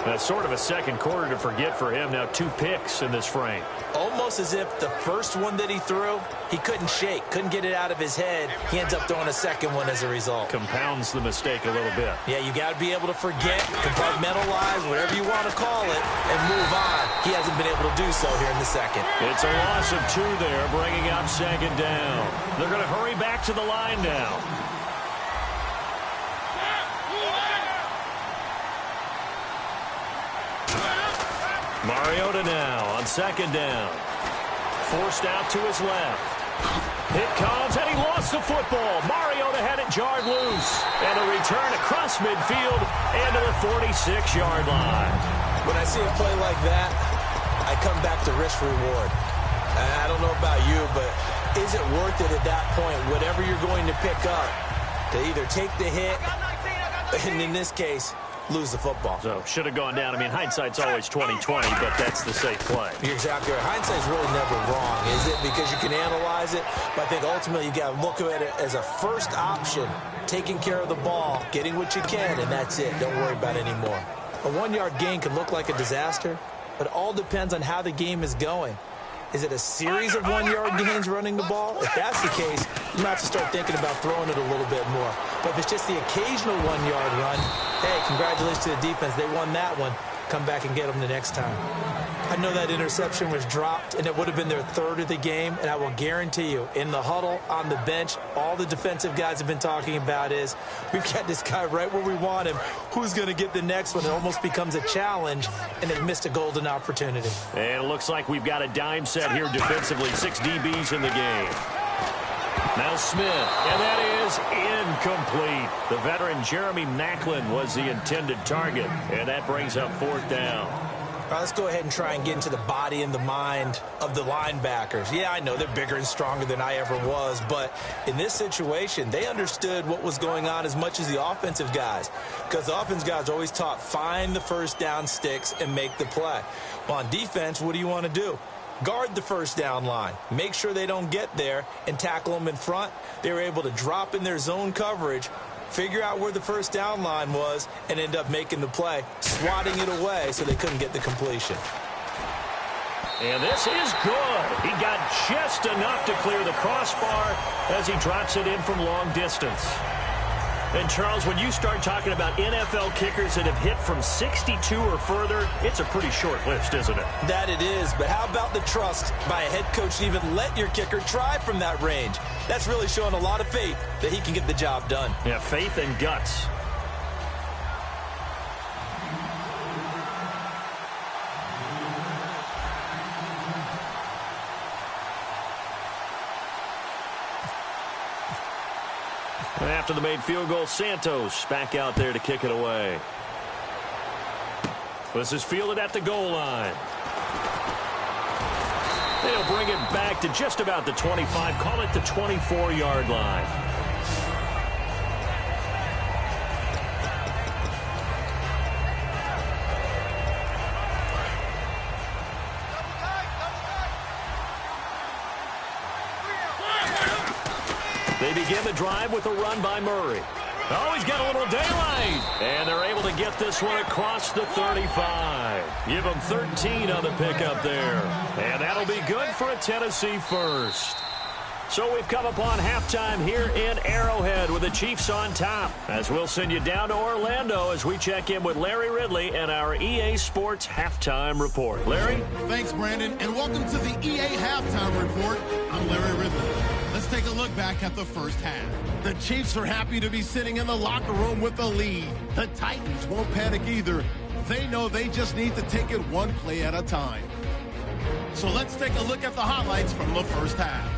That's sort of a 2nd quarter to forget for him. Now 2 picks in this frame. Almost as if the first one that he threw, he couldn't shake, couldn't get it out of his head. He ends up throwing a 2nd one as a result. Compounds the mistake a little bit. Yeah, you got to be able to forget, compartmentalize, whatever you want to call it, and move on. He hasn't been able to do so here in the 2nd. It's a loss of 2 there, bringing up 2nd down. They're going to hurry back to the line now. Mariota now on 2nd down. Forced out to his left. It comes, and he lost the football. Mariota had it jarred loose. And a return across midfield and to the 46-yard line. When I see a play like that, I come back to risk-reward. I don't know about you, but is it worth it at that point, whatever you're going to pick up, to either take the hit, and in this case, lose the football? So, should have gone down. I mean, hindsight's always 20/20, but that's the safe play. You're exactly right. Hindsight's really never wrong, is it? Because you can analyze it, but I think ultimately you got to look at it as a first option, taking care of the ball, getting what you can, and that's it. Don't worry about it anymore. A 1-yard gain can look like a disaster, but it all depends on how the game is going. Is it a series of 1-yard gains running the ball? If that's the case, you might have to start thinking about throwing it a little bit more. But if it's just the occasional 1-yard run, hey, congratulations to the defense. They won that one. Come back and get them the next time. I I know that interception was dropped, and it would have been their third of the game, and I will guarantee you, in the huddle, on the bench, all the defensive guys have been talking about is, we've got this guy right where we want him. Who's going to get the next one? It almost becomes a challenge, and they missed a golden opportunity. And it looks like we've got a dime set here defensively. 6 DBs in the game. Now Smith, and that is incomplete. The veteran Jeremy Maclin was the intended target, and that brings up 4th down. All right, let's go ahead and try and get into the body and the mind of the linebackers. Yeah, I know they're bigger and stronger than I ever was, but in this situation, they understood what was going on as much as the offensive guys, because the offensive guys are always taught, find the first down sticks and make the play. Well, on defense, what do you want to do? Guard the first down line. Make sure they don't get there and tackle them in front. They were able to drop in their zone coverage, figure out where the first down line was, and end up making the play, swatting it away so they couldn't get the completion. And this is good. He got just enough to clear the crossbar as he drops it in from long distance. And, Charles, when you start talking about NFL kickers that have hit from 62 or further, it's a pretty short list, isn't it? That it is, but how about the trust by a head coach to even let your kicker try from that range? That's really showing a lot of faith that he can get the job done. Yeah, faith and guts. After the made field goal, Santos back out there to kick it away. This is fielded at the goal line. They'll bring it back to just about the 25, call it the 24-yard line. They begin the drive with a run by Murray. Oh, he's got a little daylight. And they're able to get this one across the 35. Give them 13 on the pickup there. And that'll be good for a Tennessee first. So we've come upon halftime here in Arrowhead with the Chiefs on top. As we'll send you down to Orlando as we check in with Larry Ridley and our EA Sports Halftime Report. Larry? Thanks, Brandon, and welcome to the EA Halftime Report. I'm Larry Ridley. Let's take a look back at the first half. The Chiefs are happy to be sitting in the locker room with the lead. The Titans won't panic either. They know they just need to take it one play at a time. So let's take a look at the highlights from the first half.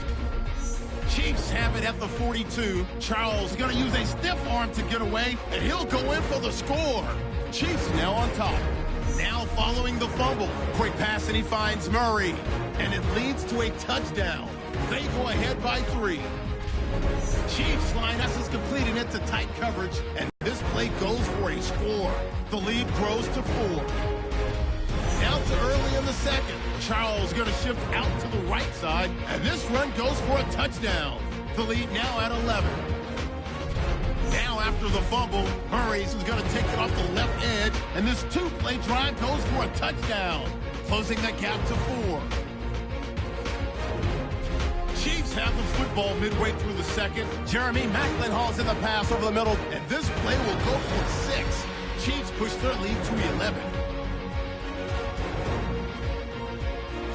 Chiefs have it at the 42. Charles going to use a stiff arm to get away, and he'll go in for the score. Chiefs now on top. Now following the fumble. Quick pass, and he finds Murray. And it leads to a touchdown. They go ahead by 3. Chiefs line is completing it to tight coverage, and this play goes for a score. The lead grows to 4. Now to early in the second. Charles going to shift out to the right side, and this run goes for a touchdown. The lead now at 11. Now after the fumble, Murray's is going to take it off the left edge, and this 2-play drive goes for a touchdown, closing the gap to 4. Chiefs have the football midway through the second. Jeremy Maclin hauls in the pass over the middle, and this play will go for 6. Chiefs push their lead to 11.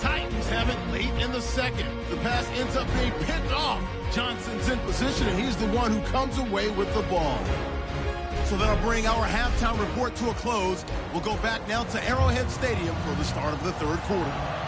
Titans have it late in the second. The pass ends up being picked off. Johnson's in position, and he's the one who comes away with the ball. So that'll bring our halftime report to a close. We'll go back now to Arrowhead Stadium for the start of the third quarter.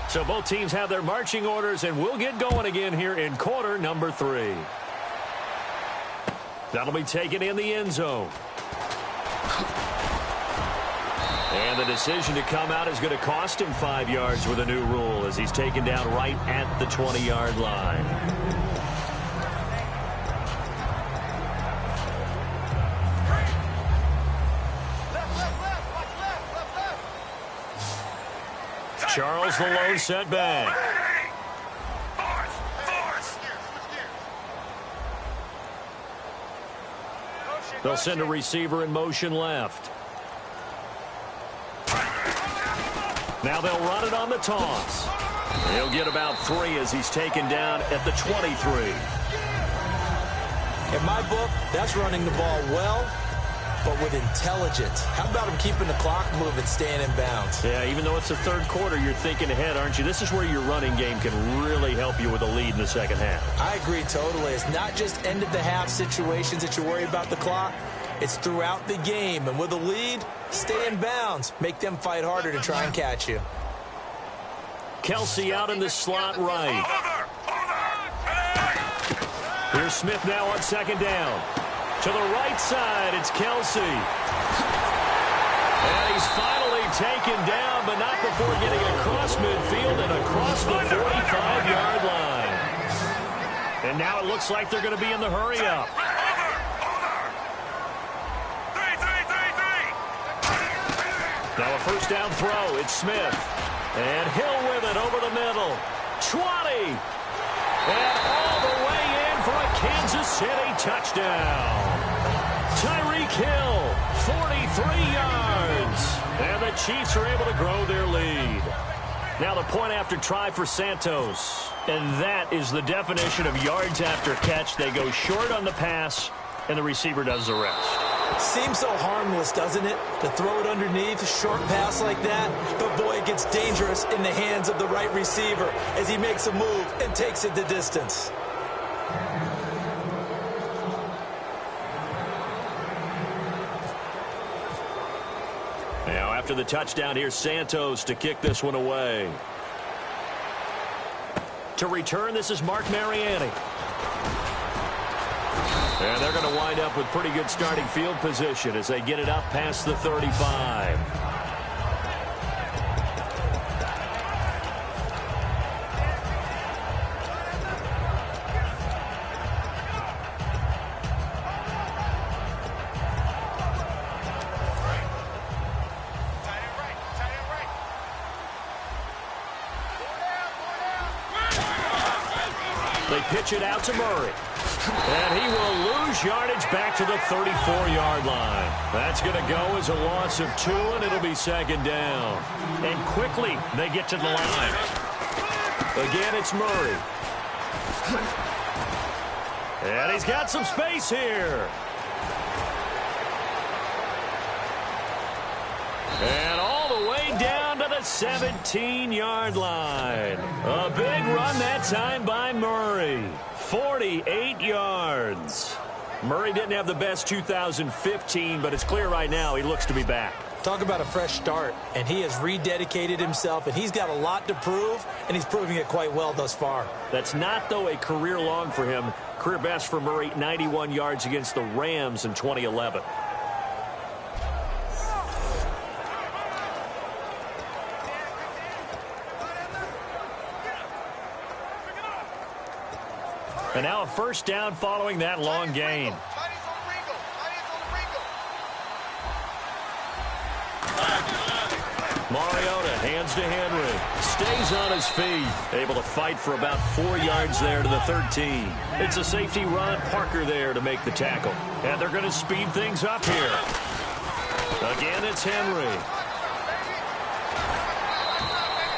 So both teams have their marching orders, and we'll get going again here in quarter number 3. That'll be taken in the end zone. And the decision to come out is going to cost him 5 yards with a new rule as he's taken down right at the 20-yard line. Charles the lone setback. They'll send a receiver in motion left. Now they'll run it on the toss. He'll get about 3 as he's taken down at the 23. In my book, that's running the ball well, but with intelligence. How about him keeping the clock moving, staying in bounds? Yeah, even though it's the third quarter, you're thinking ahead, aren't you? This is where your running game can really help you with a lead in the second half. I agree totally. It's not just end-of-the-half situations that you worry about the clock. It's throughout the game. And with a lead, stay in bounds. Make them fight harder to try and catch you. Kelsey out in the slot right. Here's Smith now on second down. To the right side, it's Kelsey. And he's finally taken down, but not before getting across midfield and across the 45-yard line. And now it looks like they're going to be in the hurry-up. Now a first down throw. It's Smith. And Hill with it over the middle. 20. And all the way in for a Kansas City touchdown. Tyreek Hill, 43 yards. And the Chiefs are able to grow their lead. Now the point after try for Santos. And that is the definition of yards after catch. They go short on the pass, and the receiver does the rest. Seems so harmless, doesn't it? To throw it underneath, a short pass like that. But boy, it gets dangerous in the hands of the right receiver as he makes a move and takes it the distance. Now after the touchdown, here's Santos to kick this one away. To return, this is Mark Mariani. And they're going to wind up with pretty good starting field position as they get it up past the 35. They pitch it out to Murray. And he will lose yardage back to the 34-yard line. That's going to go as a loss of 2, and it'll be second down. And quickly, they get to the line. Again, it's Murray. And he's got some space here. And all the way down to the 17-yard line. A big run that time by Murray. 48 yards. Murray didn't have the best 2015, but it's clear right now he looks to be back. Talk about a fresh start, and he has rededicated himself, and he's got a lot to prove, and he's proving it quite well thus far. That's not, though, a career long for him. Career best for Murray, 91 yards against the Rams in 2011. And now a first down following that long gain. Mariota hands to Henry. Stays on his feet. Able to fight for about 4 yards there to the 13. It's a safety run. Parker there to make the tackle. And they're going to speed things up here. Again, it's Henry.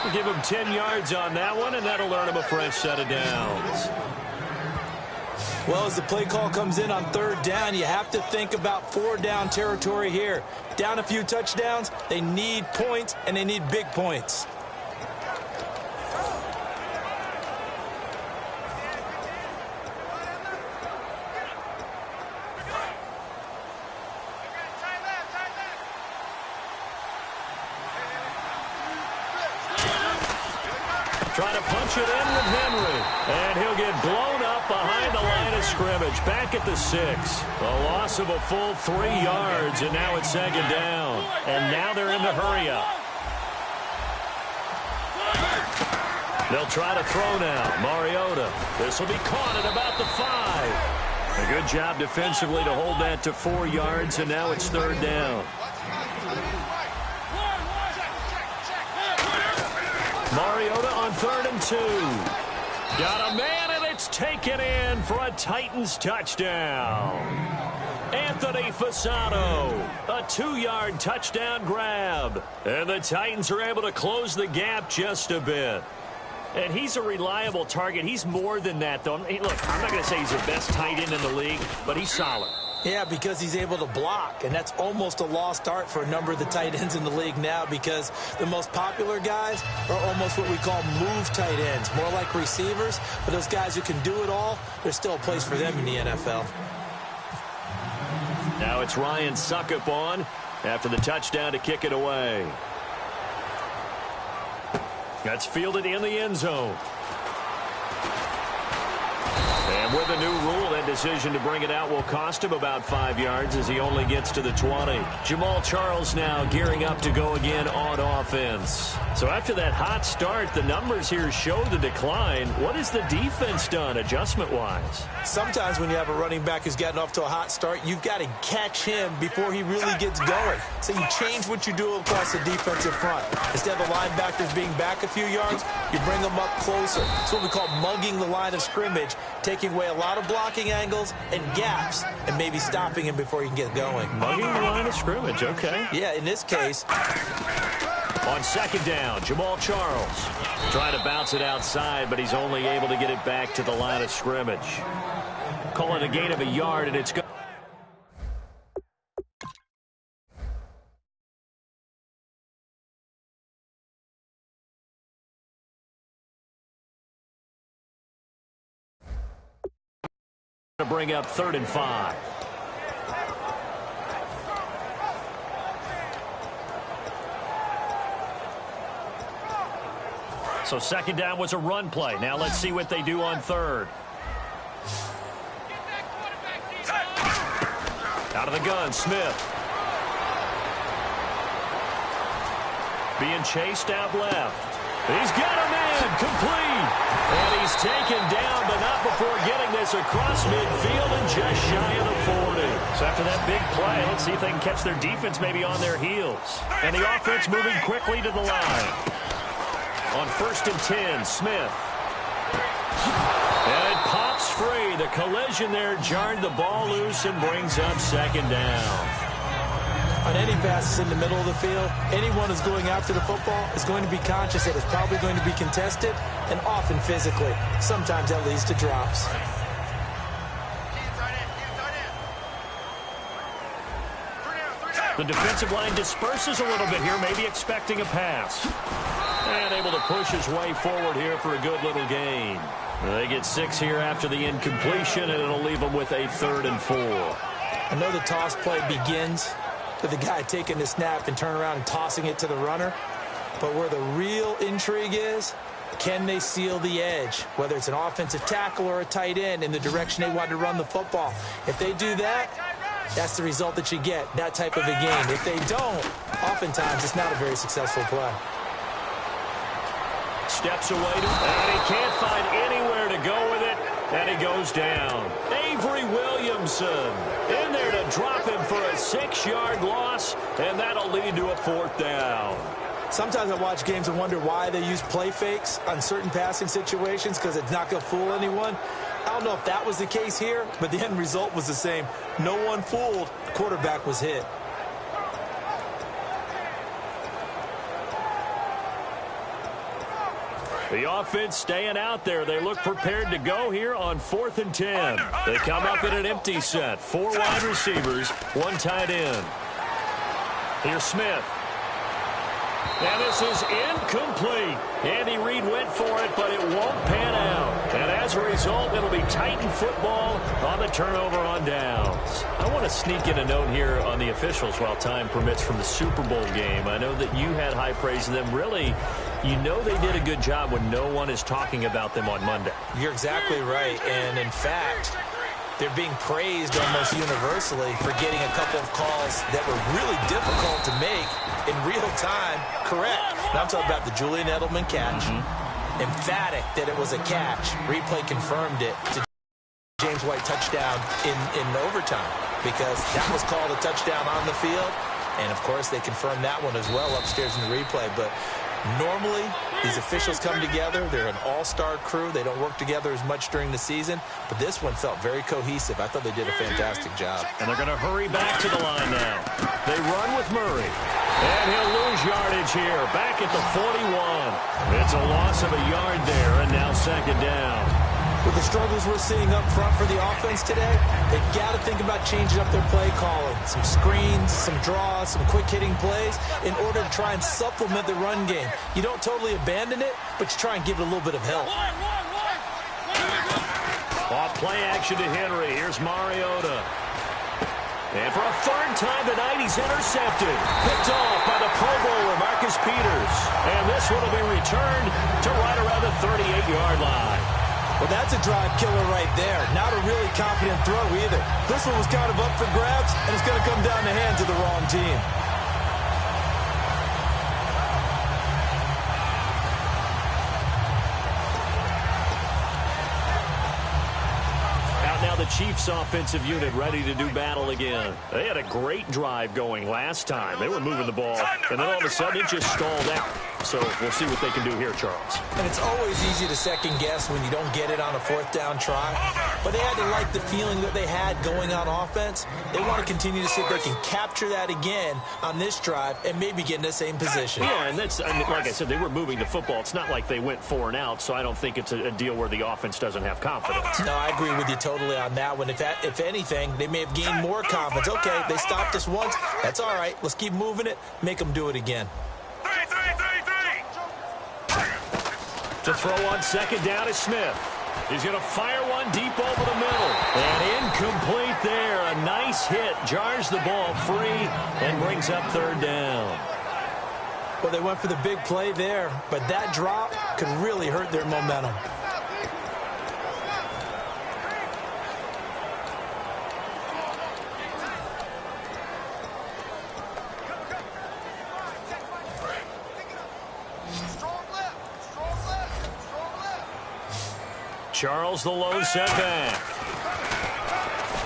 We'll give him 10 yards on that one, and that'll earn him a fresh set of downs. Well, as the play call comes in on third down, you have to think about 4-down territory here. Down a few touchdowns, they need points, and they need big points. Trying to punch it in with Henry. And he'll get blown up behind the line of scrimmage. Back at the 6. A loss of a full 3 yards, and now it's 2nd down. And now they're in the hurry-up. They'll try to throw now. Mariota. This will be caught at about the 5. A good job defensively to hold that to 4 yards, and now it's 3rd down. Mariota on 3rd and 2. Got a man, and it's taken in for a Titans touchdown. Anthony Fasano, a 2-yard touchdown grab. And the Titans are able to close the gap just a bit. And he's a reliable target. He's more than that, though. Hey, look, I'm not going to say he's the best tight end in the league, but he's solid. Yeah, because he's able to block, and that's almost a lost art for a number of the tight ends in the league now, because the most popular guys are almost what we call move tight ends, more like receivers. But those guys who can do it all, there's still a place for them in the NFL. Now it's Ryan Suckup on after the touchdown to kick it away. That's fielded in the end zone. And with a new rule, that decision to bring it out will cost him about 5 yards as he only gets to the 20. Jamal Charles now gearing up to go again on offense. So after that hot start, the numbers here show the decline. What has the defense done adjustment-wise? Sometimes when you have a running back who's gotten off to a hot start, you've got to catch him before he really gets going. So you change what you do across the defensive front. Instead of the linebackers being back a few yards, you bring them up closer. It's what we call mugging the line of scrimmage, taking away a lot of blocking angles and gaps and maybe stopping him before he can get going. Mugging the line of scrimmage, okay. Yeah, in this case. On 2nd down, Jamal Charles trying to bounce it outside, but he's only able to get it back to the line of scrimmage. Call it a gain of a yard, and it's good. To bring up 3rd and 5. So 2nd down was a run play. Now let's see what they do on 3rd. Out of the gun, Smith. Being chased out left. He's got a man, complete. And he's taken down, but not before getting this across midfield and just shy of the 40. So after that big play, let's see if they can catch their defense maybe on their heels. And the offense moving quickly to the line. On 1st and 10, Smith. And it pops free. The collision there jarred the ball loose and brings up 2nd down. On any passes in the middle of the field, anyone who's going after the football is going to be conscious that it's probably going to be contested, and often physically. Sometimes that leads to drops. The defensive line disperses a little bit here, maybe expecting a pass. And able to push his way forward here for a good little gain. They get 6 here after the incompletion, and it'll leave them with a 3rd and 4. I know the toss play begins with the guy taking the snap and turn around and tossing it to the runner. But where the real intrigue is, can they seal the edge? Whether it's an offensive tackle or a tight end in the direction they want to run the football. If they do that, that's the result that you get, that type of a game. If they don't, oftentimes it's not a very successful play. Steps away, and he can't find anywhere to go with it, and he goes down. Avery Williamson in there to drop him for a 6-yard loss, and that'll lead to a 4th down. Sometimes I watch games and wonder why they use play fakes on certain passing situations, because it's not going to fool anyone. I don't know if that was the case here, but the end result was the same. No one fooled. The quarterback was hit. The offense staying out there. They look prepared to go here on 4th and 10. They come up in an empty set. 4 wide receivers, 1 tight end. Here's Smith. And this is incomplete. Andy Reid went for it, but it won't pan out. And as a result, it'll be Titan football on the turnover on downs. I want to sneak in a note here on the officials while time permits from the Super Bowl game. I know that you had high praise of them. Really, You know they did a good job when no one is talking about them on Monday. You're exactly right. And, in fact, they're being praised almost universally for getting a couple of calls that were really difficult to make in real time correct. And I'm talking about the Julian Edelman catch. Emphatic that it was a catch. Replay confirmed it to James White touchdown in overtime because that was called a touchdown on the field. And, of course, they confirmed that one as well upstairs in the replay. But normally, these officials come together. They're an all-star crew. They don't work together as much during the season. But this one felt very cohesive. I thought they did a fantastic job. And they're going to hurry back to the line now. They run with Murray. And he'll lose yardage here. Back at the 41. It's a loss of a yard there, and now second down. With the struggles we're seeing up front for the offense today, they've got to think about changing up their play calling. Some screens, some draws, some quick-hitting plays in order to try and supplement the run game. You don't totally abandon it, but you try and give it a little bit of help. Off play action to Henry. Here's Mariota. And for a third time tonight, he's intercepted. Picked off by the Pro Bowler, Marcus Peters. And this one will be returned to right around the 38-yard line. Well, that's a drive killer right there. Not a really confident throw either. This one was kind of up for grabs, and it's going to come down the hands of the wrong team. Now the Chiefs offensive unit ready to do battle again. They had a great drive going last time. They were moving the ball, and then all of a sudden it just stalled out. So we'll see what they can do here, Charles. And it's always easy to second guess when you don't get it on a fourth down try. But they had to like the feeling that they had going on offense. They want to continue to see if they can capture that again on this drive and maybe get in the same position. Yeah, and that's, like I said, they were moving the football. It's not like they went 4 and out, so I don't think it's a deal where the offense doesn't have confidence. No, I agree with you totally on that one. If anything, they may have gained more confidence. Okay, they stopped us once. That's all right. Let's keep moving it. Make them do it again. To throw on second down is Smith. He's going to fire one deep over the middle. And incomplete there. A nice hit. Jars the ball free and brings up third down. Well, they went for the big play there, but that drop could really hurt their momentum. Charles the low setback.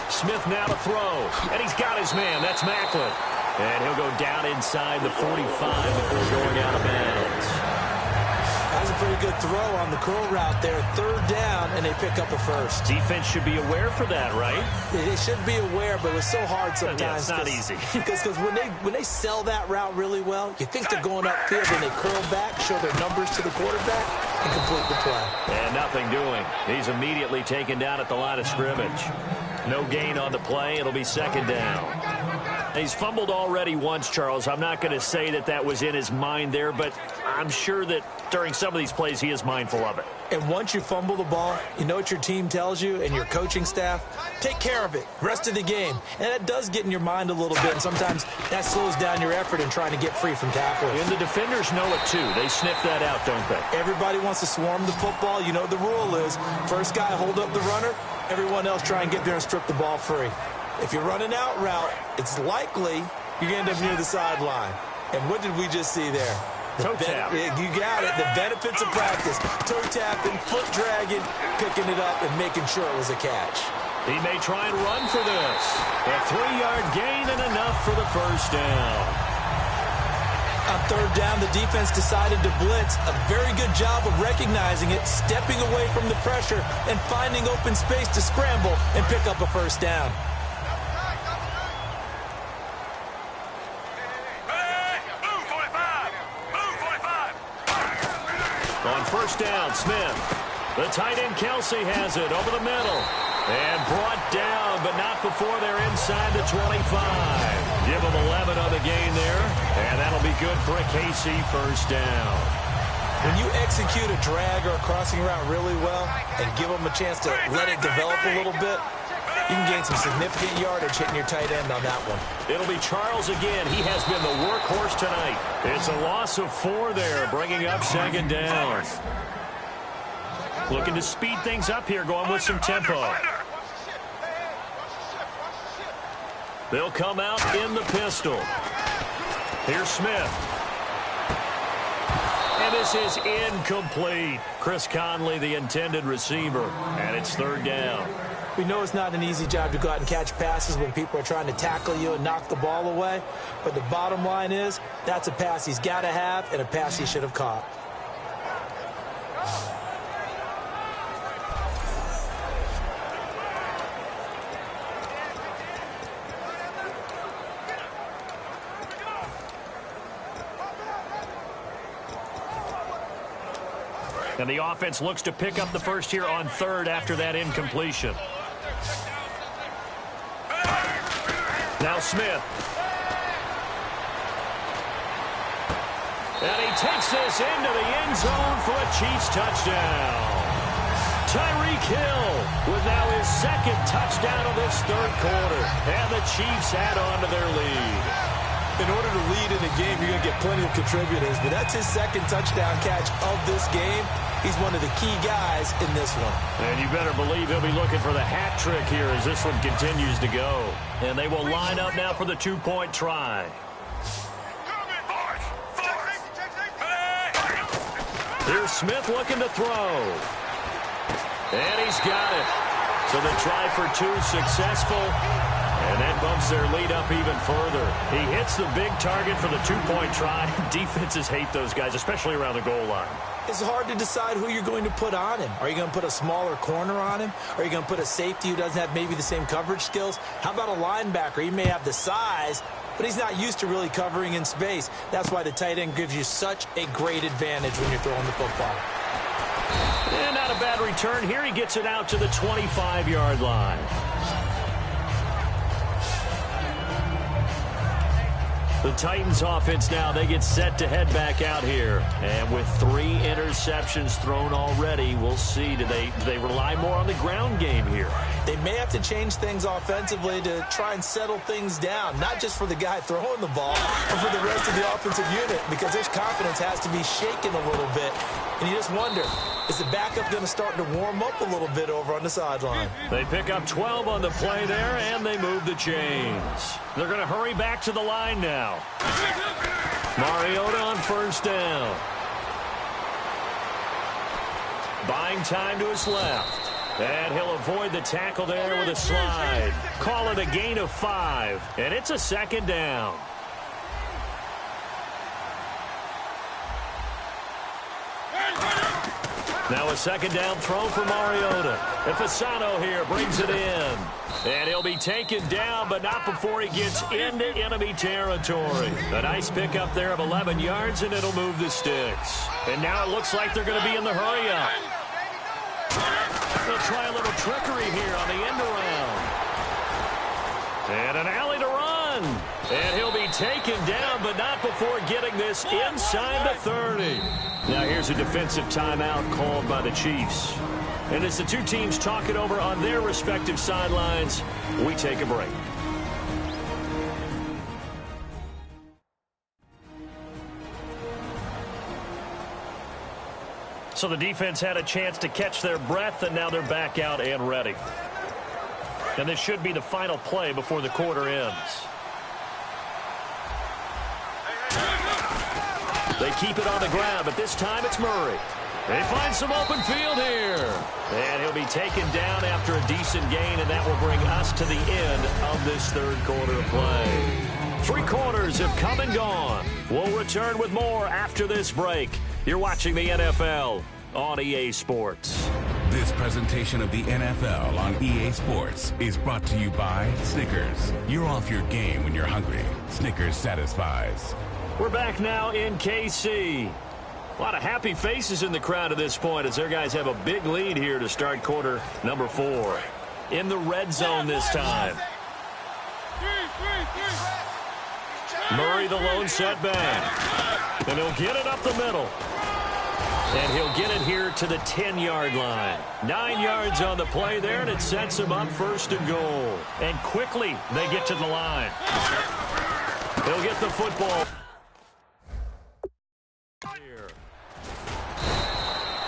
Smith now to throw. And he's got his man. That's Macklin. And he'll go down inside the 45 before going out of bounds. That was a pretty good throw on the curl route there. Third down, and they pick up a first. Defense should be aware for that, right? They should be aware, but it's so hard sometimes. Yeah, it's not easy. Because when they sell that route really well, you think they're going upfield, and they curl back, show their numbers to the quarterback, and complete the play. And nothing doing. He's immediately taken down at the line of scrimmage. No gain on the play. It'll be second down. He's fumbled already once, Charles. I'm not going to say that was in his mind there, but I'm sure that during some of these plays he is mindful of it. And once you fumble the ball, you know what your team tells you and your coaching staff? Take care of it. Rest of the game. And that does get in your mind a little bit, and sometimes that slows down your effort in trying to get free from tackles. And the defenders know it, too. They sniff that out, don't they? Everybody wants to swarm the football. You know what the rule is. First guy hold up the runner. Everyone else try and get there and strip the ball free. If you run an out route, it's likely you're going to end up near the sideline. And what did we just see there? Toe tap. You got it. The benefits of practice. Toe tapping, foot dragging, picking it up, and making sure it was a catch. He may try and run for this. A 3-yard gain and enough for the first down. On third down, the defense decided to blitz. A very good job of recognizing it, stepping away from the pressure, and finding open space to scramble and pick up a first down. On first down, Smith. The tight end, Kelsey, has it over the middle. And brought down, but not before they're inside the 25. Give them 11 on the gain there. And that'll be good for a KC first down. When you execute a drag or a crossing route really well and give them a chance to let it develop a little bit, You can gain some significant yardage hitting your tight end on that one. It'll be Charles again. He has been the workhorse tonight. It's a loss of 4 there, bringing up 2nd down. Looking to speed things up here, going with some tempo. They'll come out in the pistol. Here's Smith. And this is incomplete. Chris Conley, the intended receiver, and it's 3rd down. We know it's not an easy job to go out and catch passes when people are trying to tackle you and knock the ball away. But the bottom line is, that's a pass he's got to have and a pass he should have caught. And the offense looks to pick up the first here on 3rd after that incompletion. Now Smith. And he takes this into the end zone for a Chiefs touchdown. Tyreek Hill with now his 2nd touchdown of this 3rd quarter. And the Chiefs add on to their lead. In order to lead in a game, you're going to get plenty of contributors, but that's his 2nd touchdown catch of this game. He's one of the key guys in this one. And you better believe he'll be looking for the hat trick here as this one continues to go. And they will line up now for the 2-point try. Here's Smith looking to throw. And he's got it. So the try for 2 successful. And that bumps their lead up even further. He hits the big target for the 2-point try. Defenses hate those guys, especially around the goal line. It's hard to decide who you're going to put on him. Are you going to put a smaller corner on him? Are you going to put a safety who doesn't have maybe the same coverage skills? How about a linebacker? He may have the size, but he's not used to really covering in space. That's why the tight end gives you such a great advantage when you're throwing the football. And not a bad return here. He gets it out to the 25-yard line. The Titans offense now, they get set to head back out here. And with 3 interceptions thrown already, we'll see. Do they rely more on the ground game here? They may have to change things offensively to try and settle things down, not just for the guy throwing the ball, but for the rest of the offensive unit, because their confidence has to be shaken a little bit. And you just wonder, is the backup going to start to warm up a little bit over on the sideline? They pick up 12 on the play there, and they move the chains. They're going to hurry back to the line now. Mariota on 1st down. Buying time to his left. And he'll avoid the tackle there with a slide. Call it a gain of 5. And it's a 2nd down. Now a 2nd down throw for Mariota. And Fasano here brings it in. And he'll be taken down, but not before he gets into enemy territory. A nice pickup there of 11 yards, and it'll move the sticks. And now it looks like they're going to be in the hurry-up. They'll try a little trickery here on the end around. And an alley to run. And he'll be taken down, but not before getting this inside the 30. Now here's a defensive timeout called by the Chiefs. And as the 2 teams talk it over on their respective sidelines, we take a break. So the defense had a chance to catch their breath, and now they're back out and ready. And this should be the final play before the quarter ends. They keep it on the ground, but this time it's Murray. They find some open field here. And he'll be taken down after a decent gain, and that will bring us to the end of this 3rd quarter of play. 3 quarters have come and gone. We'll return with more after this break. You're watching the NFL on EA Sports. This presentation of the NFL on EA Sports is brought to you by Snickers. You're off your game when you're hungry. Snickers satisfies. We're back now in KC. A lot of happy faces in the crowd at this point as their guys have a big lead here to start quarter number 4. In the red zone this time. Murray the lone setback. And he'll get it up the middle. And he'll get it here to the 10-yard line. 9 yards on the play there, and it sets him up 1st and goal. And quickly, they get to the line. He'll get the football.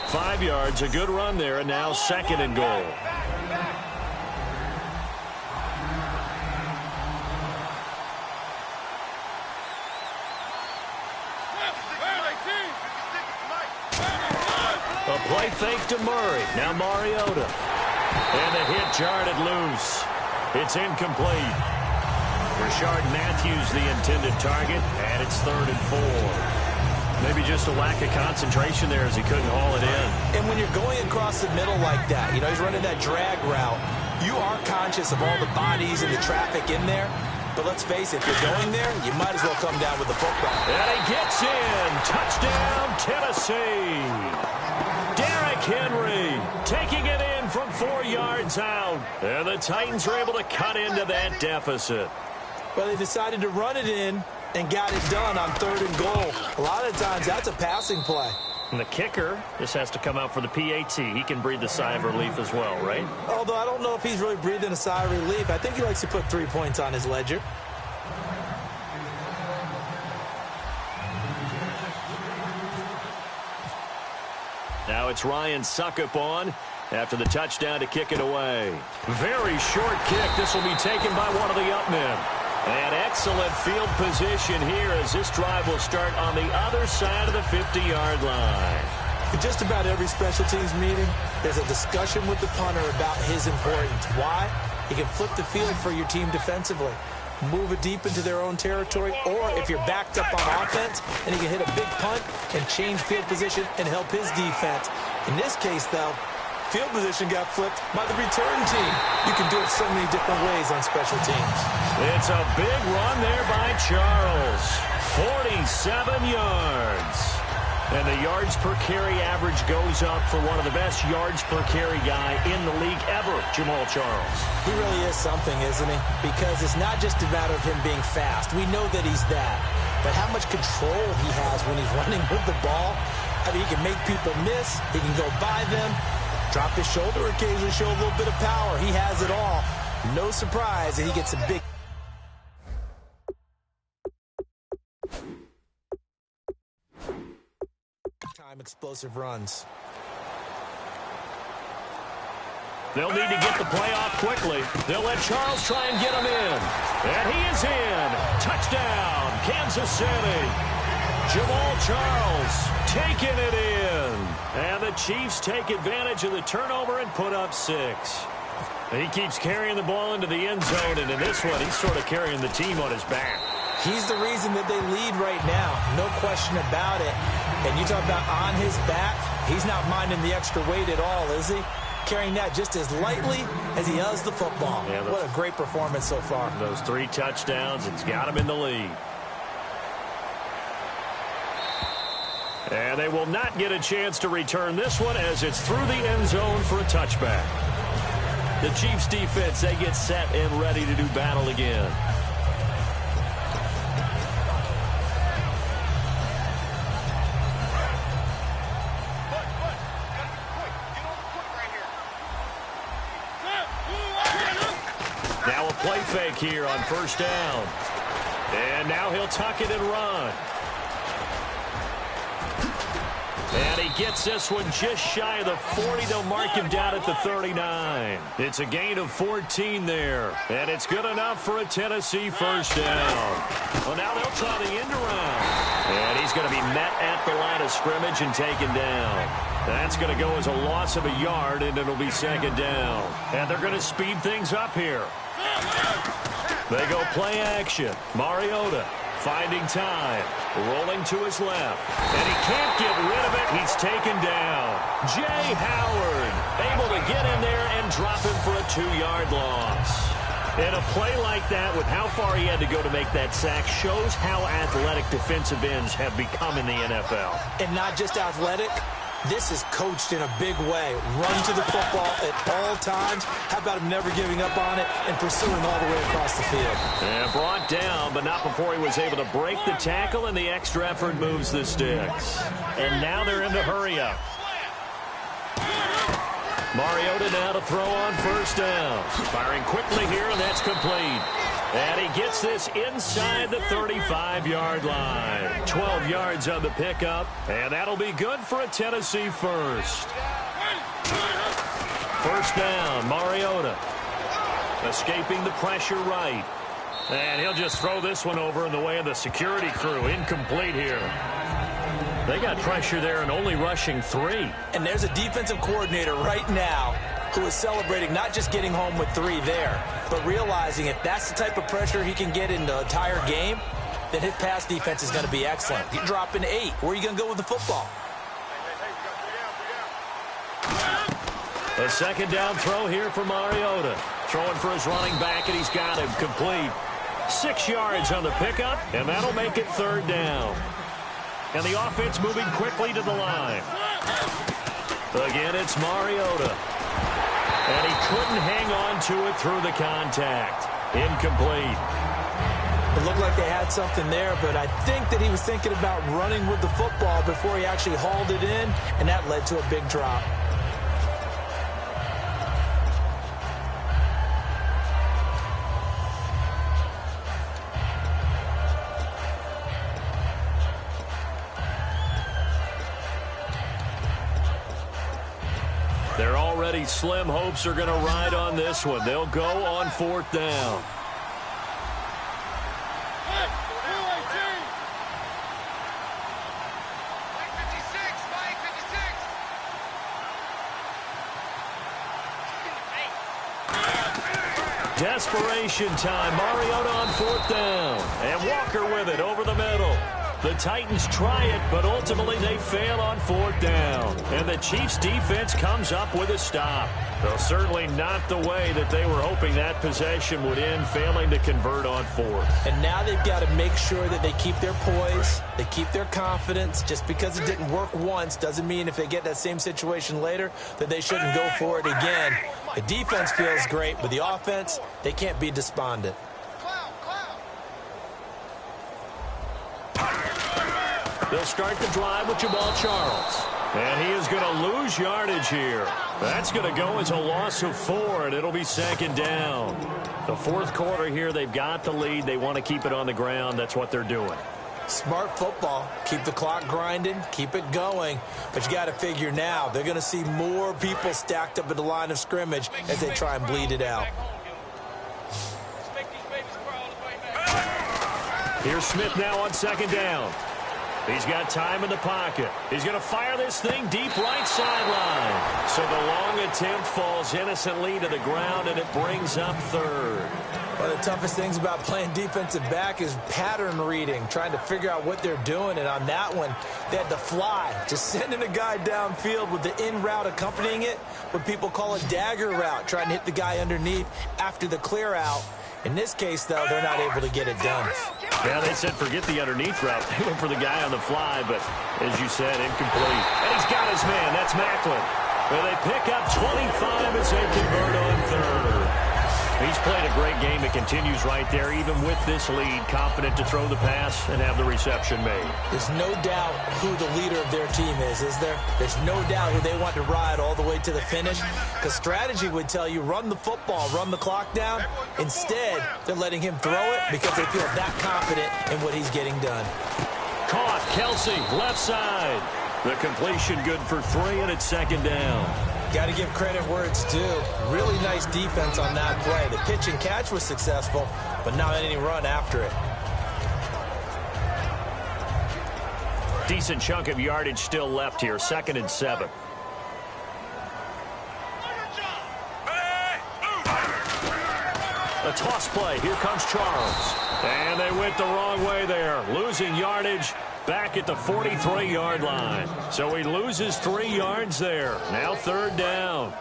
5 yards, a good run there, and now 2nd and goal. A play fake to Murray. Now Mariota. And the hit jarred it loose. It's incomplete. Rashard Matthews the intended target, and it's 3rd and 4. Maybe just a lack of concentration there as he couldn't haul it in. And when you're going across the middle like that, you know, he's running that drag route, you are conscious of all the bodies and the traffic in there. But let's face it, if you're going there, you might as well come down with the football. And he gets in. Touchdown, Tennessee. Derrick Henry taking it in from 4 yards out. And the Titans are able to cut into that deficit. Well, they decided to run it in and got it done on 3rd and goal. A lot of times, that's a passing play. And the kicker just has to come out for the PAT. He can breathe a sigh of relief as well, right? Although I don't know if he's really breathing a sigh of relief. I think he likes to put 3 points on his ledger. Now it's Ryan Suckup on after the touchdown to kick it away. Very short kick. This will be taken by one of the up men. And excellent field position here as this drive will start on the other side of the 50-yard line. In just about every special teams meeting, there's a discussion with the punter about his importance. Why? He can flip the field for your team defensively, move it deep into their own territory, or if you're backed up on offense, and he can hit a big punt and change field position and help his defense. In this case, though, field position got flipped by the return team. You can do it so many different ways on special teams. It's a big run there by Charles. 47 yards. And the yards per carry average goes up for one of the best yards per carry guy in the league ever, Jamal Charles. He really is something, isn't he? Because it's not just a matter of him being fast. We know that he's that. But how much control he has when he's running with the ball. I mean, he can make people miss. He can go by them. Drop his shoulder occasionally, show a little bit of power. He has it all. No surprise that he gets a big... time explosive runs. They'll need to get the play off quickly. They'll let Charles try and get him in. And he is in. Touchdown, Kansas City. Jamal Charles taking it in. And the Chiefs take advantage of the turnover and put up 6. He keeps carrying the ball into the end zone, and in this one, he's sort of carrying the team on his back. He's the reason that they lead right now. No question about it. And you talk about on his back, he's not minding the extra weight at all, is he? Carrying that just as lightly as he does the football. Yeah, what a great performance so far. Those 3 touchdowns, it's got him in the lead. And they will not get a chance to return this one as it's through the end zone for a touchback. The Chiefs defense, they get set and ready to do battle again. Now a play fake here on 1st down. And now he'll tuck it and run. And he gets this one just shy of the 40. They'll mark him down at the 39. It's a gain of 14 there. And it's good enough for a Tennessee 1st down. Well, now they'll try the end around. And he's going to be met at the line of scrimmage and taken down. That's going to go as a loss of a yard, and it'll be 2nd down. And they're going to speed things up here. They go play action. Mariota finding time, rolling to his left, and he can't get rid of it. He's taken down. Jay Howard able to get in there and drop him for a 2-yard loss. And a play like that with how far he had to go to make that sack shows how athletic defensive ends have become in the NFL. And not just athletic, This is coached in a big way. Run to the football at all times. How about him never giving up on it and pursuing all the way across the field? And brought down, but not before he was able to break the tackle, and the extra effort moves the sticks. And now they're in the hurry-up. Mariota now to throw on first down. Firing quickly here, and that's complete. And he gets this inside the 35-yard line. 12 yards on the pickup, and that'll be good for a Tennessee first. First down, Mariota. Escaping the pressure right. And he'll just throw this one over in the way of the security crew. Incomplete here. They got pressure there and only rushing 3. And there's a defensive coordinator right now who is celebrating not just getting home with 3 there, but realizing if that's the type of pressure he can get in the entire game, then his pass defense is going to be excellent. You're dropping 8. Where are you going to go with the football? A second down throw here for Mariota. Throwing for his running back, and he's got him complete. 6 yards on the pickup, and that'll make it third down. And the offense moving quickly to the line. Again, it's Mariota. And he couldn't hang on to it through the contact. Incomplete. It looked like they had something there, but I think that he was thinking about running with the football before he actually hauled it in, and that led to a big drop. Their already slim hopes are going to ride on this one. They'll go on fourth down. Desperation time. Mariota on fourth down. And Walker with it over the middle. The Titans try it, but ultimately they fail on fourth down. And the Chiefs' defense comes up with a stop. Though certainly not the way that they were hoping that possession would end, failing to convert on fourth. And now they've got to make sure that they keep their poise, they keep their confidence. Just because it didn't work once doesn't mean if they get that same situation later that they shouldn't go for it again. The defense feels great, but the offense, they can't be despondent. They'll start the drive with Jamal Charles. And he is going to lose yardage here. That's going to go as a loss of 4, and it'll be second down. The fourth quarter here, they've got the lead. They want to keep it on the ground. That's what they're doing. Smart football. Keep the clock grinding. Keep it going. But you got to figure now, they're going to see more people stacked up at the line of scrimmage as they try and bleed it out. Here's Smith now on second down. He's got time in the pocket. He's going to fire this thing deep right sideline. So the long attempt falls innocently to the ground, and it brings up third. One of the toughest things about playing defensive back is pattern reading, trying to figure out what they're doing. And on that one, they had to fly, just sending a guy downfield with the in route accompanying it, what people call a dagger route, trying to hit the guy underneath after the clear out. In this case, though, they're not able to get it done. Yeah, they said forget the underneath route. They went for the guy on the fly, but as you said, incomplete. And he's got his man. That's Macklin. Well, they pick up 25 as they convert on third. He's played a great game. It continues right there, even with this lead, confident to throw the pass and have the reception made. There's no doubt who the leader of their team is there? There's no doubt who they want to ride all the way to the finish, because strategy would tell you run the football, run the clock down. Instead, they're letting him throw it because they feel that confident in what he's getting done. Caught, Kelsey, left side. The completion good for 3, and it's second down. Got to give credit where it's due. Really nice defense on that play. The pitch and catch was successful, but not any run after it. Decent chunk of yardage still left here. 2nd and 7. A toss play. Here comes Charles. And they went the wrong way there. Losing yardage back at the 43-yard line. So he loses 3 yards there. Now third down.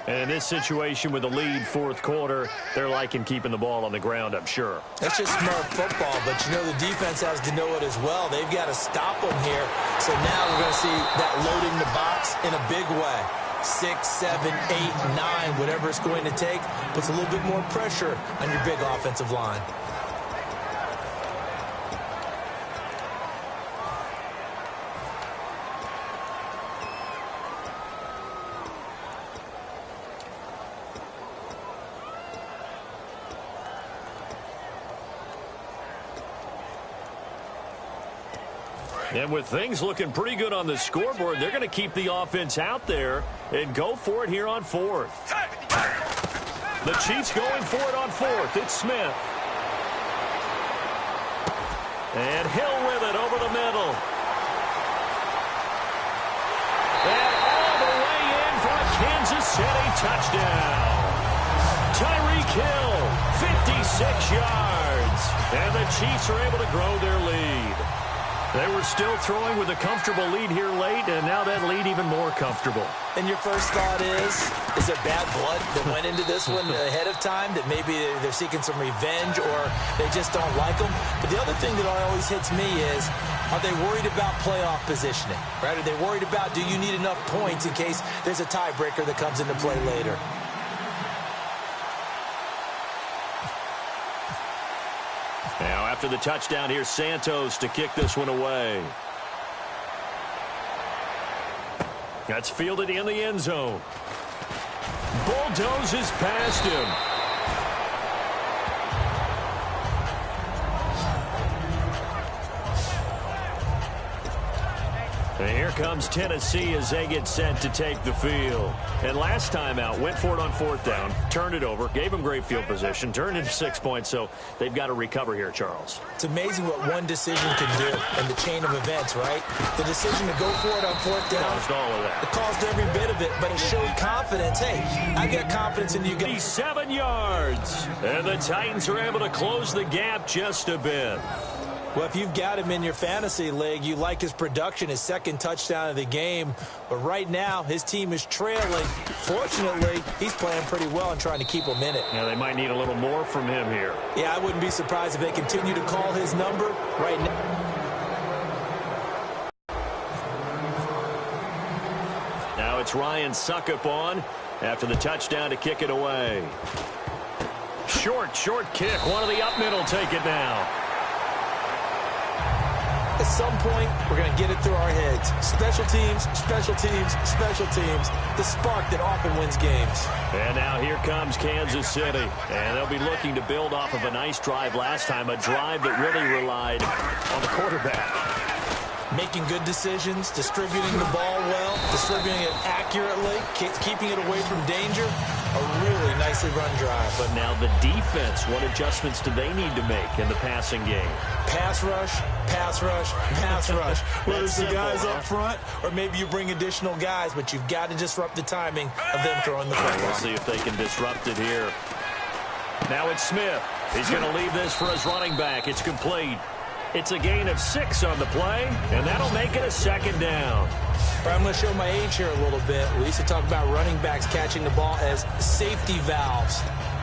And in this situation with the lead fourth quarter, they're liking keeping the ball on the ground, I'm sure. That's just smart football, but you know the defense has to know it as well. They've got to stop them here. So now we're going to see that loading the box in a big way. 6, 7, 8, 9, whatever it's going to take, puts a little bit more pressure on your big offensive line. And with things looking pretty good on the scoreboard, they're going to keep the offense out there and go for it here on fourth. The Chiefs going for it on fourth. It's Smith. And Hill with it over the middle. And all the way in for a Kansas City touchdown. Tyreek Hill, 56 yards. And the Chiefs are able to grow their lead. They were still throwing with a comfortable lead here late, and now that lead even more comfortable. And your first thought is there bad blood that went into this one ahead of time, that maybe they're seeking some revenge or they just don't like them? But the other thing that always hits me is, are they worried about playoff positioning? Right? Are they worried about, do you need enough points in case there's a tiebreaker that comes into play later? Now, after the touchdown, here's Santos to kick this one away. That's fielded in the end zone. Bulldozes past him. And here comes Tennessee as they get set to take the field. And last time out, went for it on fourth down, turned it over, gave them great field position, turned into 6 points, so they've got to recover here, Charles. It's amazing what one decision can do in the chain of events, right? The decision to go for it on fourth down. Caused all of that. It caused every bit of it, but it showed confidence. Hey, I got confidence in you guys. 7 yards. And the Titans are able to close the gap just a bit. Well, if you've got him in your fantasy league, you like his production, his second touchdown of the game. But right now, his team is trailing. Fortunately, he's playing pretty well and trying to keep them in it. Yeah, they might need a little more from him here. Yeah, I wouldn't be surprised if they continue to call his number right now. Now it's Ryan Suckup on after the touchdown to kick it away. Short kick. One of the up middle take it now. At some point, we're going to get it through our heads. Special teams, special teams, special teams. The spark that often wins games. And now here comes Kansas City. And they'll be looking to build off of a nice drive last time, a drive that really relied on the quarterback. Making good decisions, distributing the ball well, distributing it accurately, keeping it away from danger. A really nicely run drive. But now the defense, what adjustments do they need to make in the passing game? Pass rush, pass rush, pass rush. Whether it's the guys up front or maybe you bring additional guys, but you've got to disrupt the timing of them throwing the football. We'll see if they can disrupt it here. Now it's Smith. He's going to leave this for his running back. It's complete. It's a gain of 6 on the play, and that'll make it a second down. I'm going to show my age here a little bit. We used to talk about running backs catching the ball as safety valves.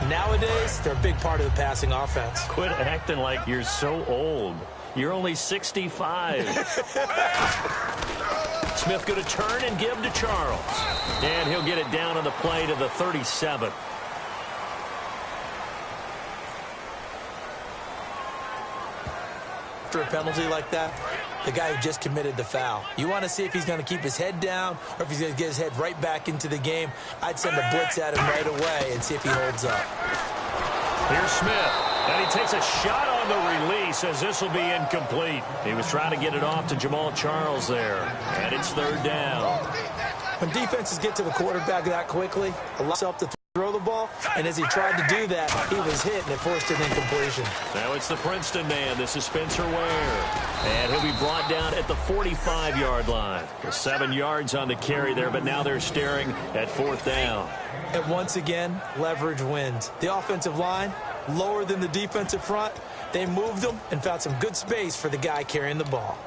Nowadays, they're a big part of the passing offense. Quit acting like you're so old. You're only 65. Smith going to turn and give to Charles. And he'll get it down on the play to the 37. After a penalty like that, the guy who just committed the foul, you want to see if he's going to keep his head down or if he's going to get his head right back into the game. I'd send a blitz at him right away and see if he holds up. Here's Smith, and he takes a shot on the release as this will be incomplete. He was trying to get it off to Jamal Charles there, and it's third down. When defenses get to the quarterback that quickly, allows himself to throw the ball, and as he tried to do that, he was hit, and it forced an incompletion. Now it's the Princeton man. This is Spencer Ware, and he'll be brought down at the 45-yard line. 7 yards on the carry there, but now they're staring at fourth down. And once again, leverage wins. The offensive line, lower than the defensive front. They moved them and found some good space for the guy carrying the ball.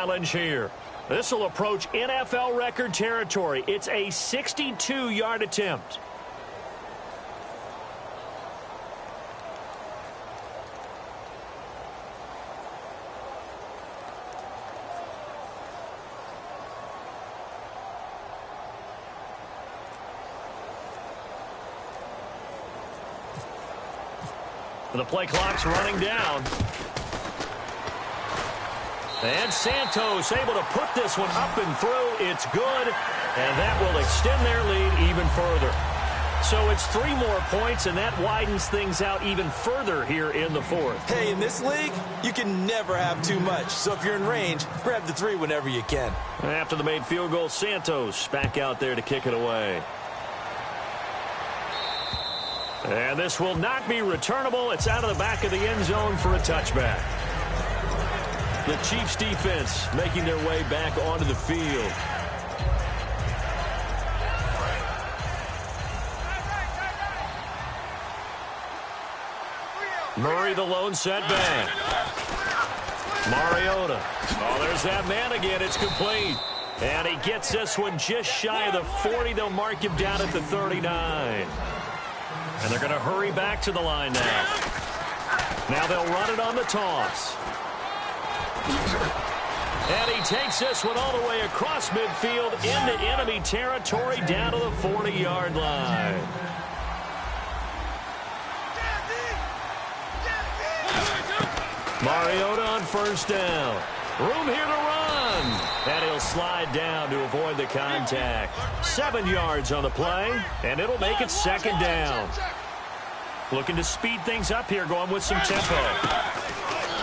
challenge here. This will approach NFL record territory. It's a 62-yard attempt. The play clock's running down. And Santos able to put this one up and through. It's good, and that will extend their lead even further. So it's 3 more points, and that widens things out even further here in the fourth. Hey, in this league, you can never have too much. So if you're in range, grab the 3 whenever you can. After the made field goal, Santos back out there to kick it away. And this will not be returnable. It's out of the back of the end zone for a touchback. The Chiefs defense making their way back onto the field. Murray, the lone setback. Mariota. Oh, there's that man again. It's complete. And he gets this one just shy of the 40. They'll mark him down at the 39. And they're going to hurry back to the line now. Now they'll run it on the toss. And he takes this one all the way across midfield into enemy territory down to the 40-yard line. Mariota on first down. Room here to run. And he'll slide down to avoid the contact. 7 yards on the play, and it'll make it second down. Looking to speed things up here, going with some tempo.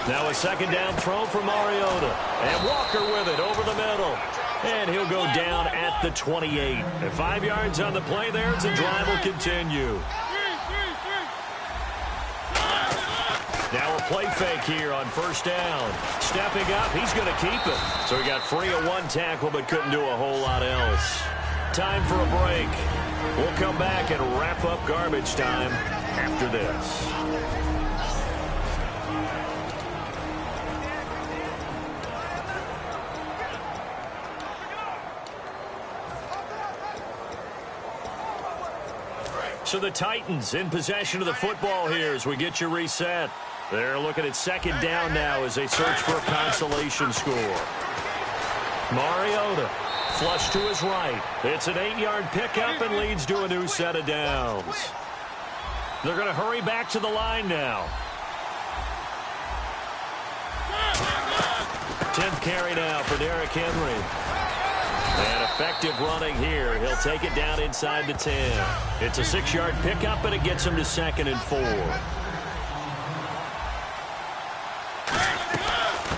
Now a second down throw for Mariota. And Walker with it over the middle. And he'll go down at the 28. And 5 yards on the play there as the drive will continue. Now a play fake here on first down. Stepping up, he's going to keep it. So he got free of 1 tackle but couldn't do a whole lot else. Time for a break. We'll come back and wrap up garbage time after this. So the Titans in possession of the football here as we get you reset. They're looking at second down now as they search for a consolation score. Mariota flush to his right. It's an 8-yard pickup and leads to a new set of downs. They're going to hurry back to the line now. 10th carry now for Derrick Henry. And effective running here. He'll take it down inside the 10. It's a 6-yard pickup, and it gets him to 2nd and 4.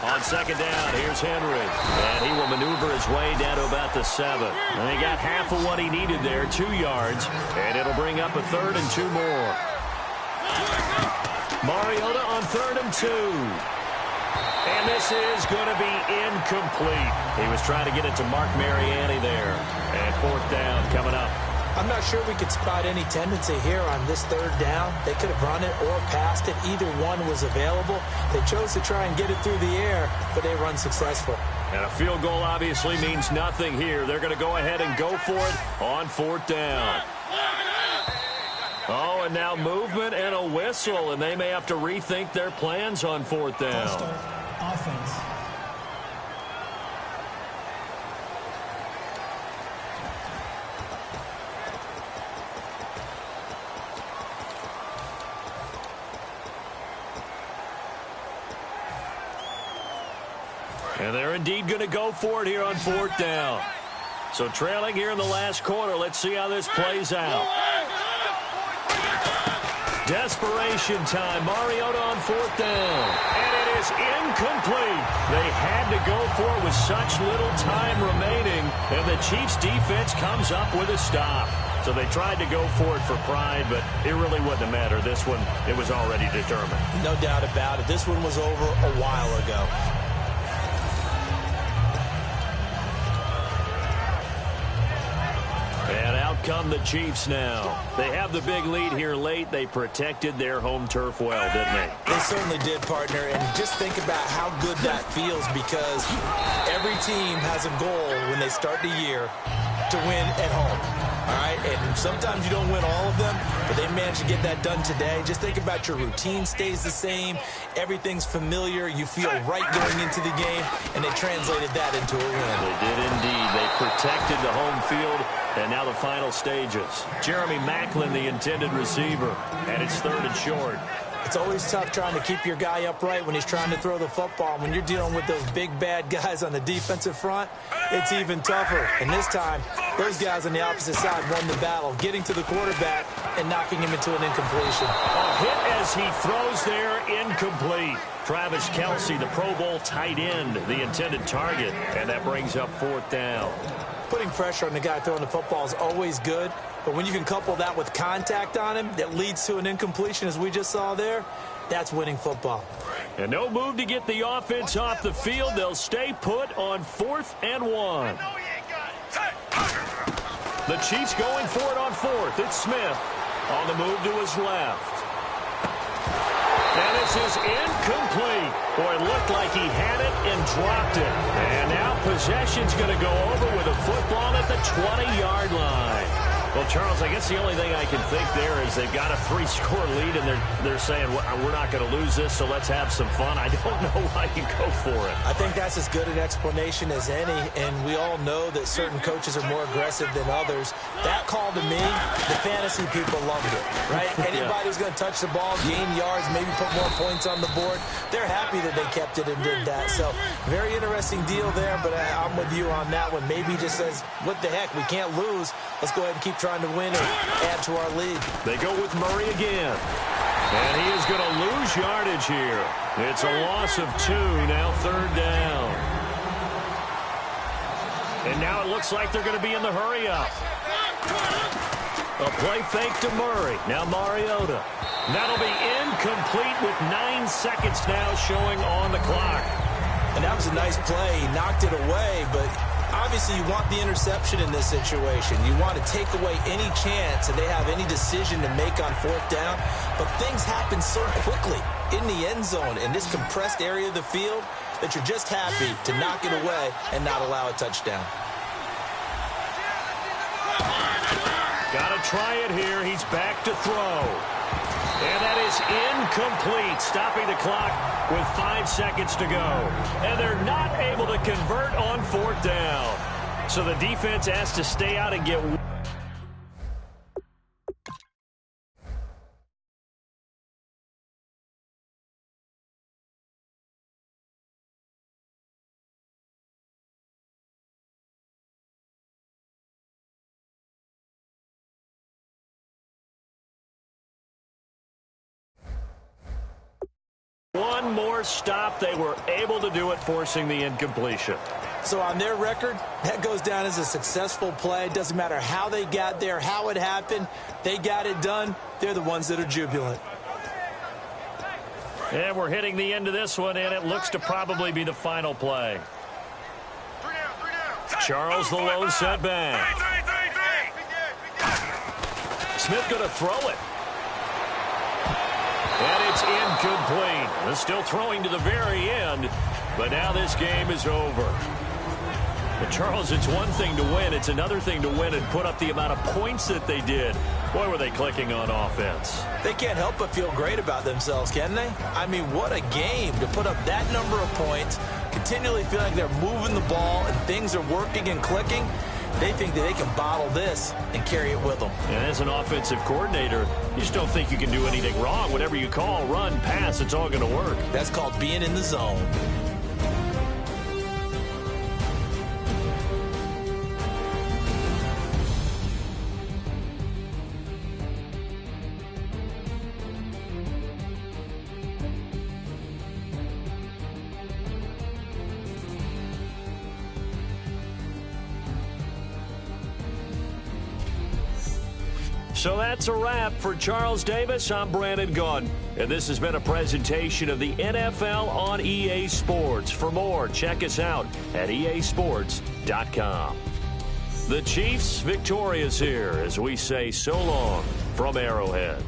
On second down, here's Henry. And he will maneuver his way down to about the 7. And he got half of what he needed there, 2 yards. And it'll bring up a 3rd and 2 more. Mariota on 3rd and 2. And this is going to be incomplete. He was trying to get it to Mark Mariani there. And 4th down coming up. I'm not sure we could spot any tendency here on this 3rd down. They could have run it or passed it. Either one was available. They chose to try and get it through the air, but they run successful. And a field goal obviously means nothing here. They're going to go ahead and go for it on 4th down. Oh, and now movement and a whistle, and they may have to rethink their plans on 4th down. Offense. And they're indeed going to go for it here on 4th down. So trailing here in the last quarter. Let's see how this plays out. Desperation time. Mariota on 4th down. And it is incomplete. They had to go for it with such little time remaining. And the Chiefs defense comes up with a stop. So they tried to go for it for pride, but it really wouldn't have mattered. This one, it was already determined. No doubt about it. This one was over a while ago. And out come the Chiefs now. They have the big lead here late. They protected their home turf well, didn't they? They certainly did, partner. And just think about how good that feels, because every team has a goal when they start the year to win at home. All right, and sometimes you don't win all of them, but they managed to get that done today. Just think about your routine stays the same. Everything's familiar. You feel right going into the game, and they translated that into a win. They did indeed. They protected the home field, and now the final stages. Jeremy Maclin, the intended receiver, and it's 3rd and short. It's always tough trying to keep your guy upright when he's trying to throw the football. When you're dealing with those big, bad guys on the defensive front, it's even tougher. And this time, those guys on the opposite side won the battle, getting to the quarterback and knocking him into an incompletion. A hit as he throws there, incomplete. Travis Kelce, the Pro Bowl tight end, the intended target, and that brings up 4th down. Putting pressure on the guy throwing the football is always good, but when you can couple that with contact on him that leads to an incompletion, as we just saw there, that's winning football. And no move to get the offense off the field. They'll stay put on 4th and 1. The Chiefs going for it on 4th. It's Smith on the move to his left. And this is incomplete. Boy, it looked like he had it and dropped it. And now possession's going to go over with a football at the 20-yard line. Well, Charles, I guess the only thing I can think there is they've got a 3-score lead, and they're saying, we're not going to lose this, so let's have some fun. I don't know why you go for it. I think that's as good an explanation as any, and we all know that certain coaches are more aggressive than others. That call to me, the fantasy people loved it, right? Anybody who's going to touch the ball, gain yards, maybe put more points on the board, they're happy that they kept it and did that. So, very interesting deal there, but I'm with you on that one. Maybe he just says, what the heck, we can't lose. Let's go ahead and keep trying to win and add to our lead. They go with Murray again. And he is going to lose yardage here. It's a loss of 2, now 3rd down. And now it looks like they're going to be in the hurry-up. A play fake to Murray. Now Mariota. That'll be incomplete with 9 seconds now showing on the clock. And that was a nice play. He knocked it away, but obviously you want the interception in this situation. You want to take away any chance that they have any decision to make on 4th down. But things happen so quickly in the end zone in this compressed area of the field that you're just happy to knock it away and not allow a touchdown. Got to try it here. He's back to throw. And that is incomplete, stopping the clock with 5 seconds to go. And they're not able to convert on 4th down. So the defense has to stay out and get... One more stop. They were able to do it, forcing the incompletion. So on their record, that goes down as a successful play. It doesn't matter how they got there, how it happened. They got it done. They're the ones that are jubilant. And we're hitting the end of this one, and it looks to probably be the final play. Charles, the lone setback. Smith going to throw it. And it's incomplete. They're still throwing to the very end, but now this game is over. But Charles, it's one thing to win. It's another thing to win and put up the amount of points that they did. Boy, were they clicking on offense. They can't help but feel great about themselves, can they? I mean, what a game to put up that number of points, continually feeling like they're moving the ball and things are working and clicking. They think that they can bottle this and carry it with them. And as an offensive coordinator, you just don't think you can do anything wrong. Whatever you call, run, pass, it's all going to work. That's called being in the zone. So that's a wrap for Charles Davis. I'm Brandon Gaudin, and this has been a presentation of the NFL on EA Sports. For more, check us out at easports.com. The Chiefs victorious here as we say so long from Arrowhead.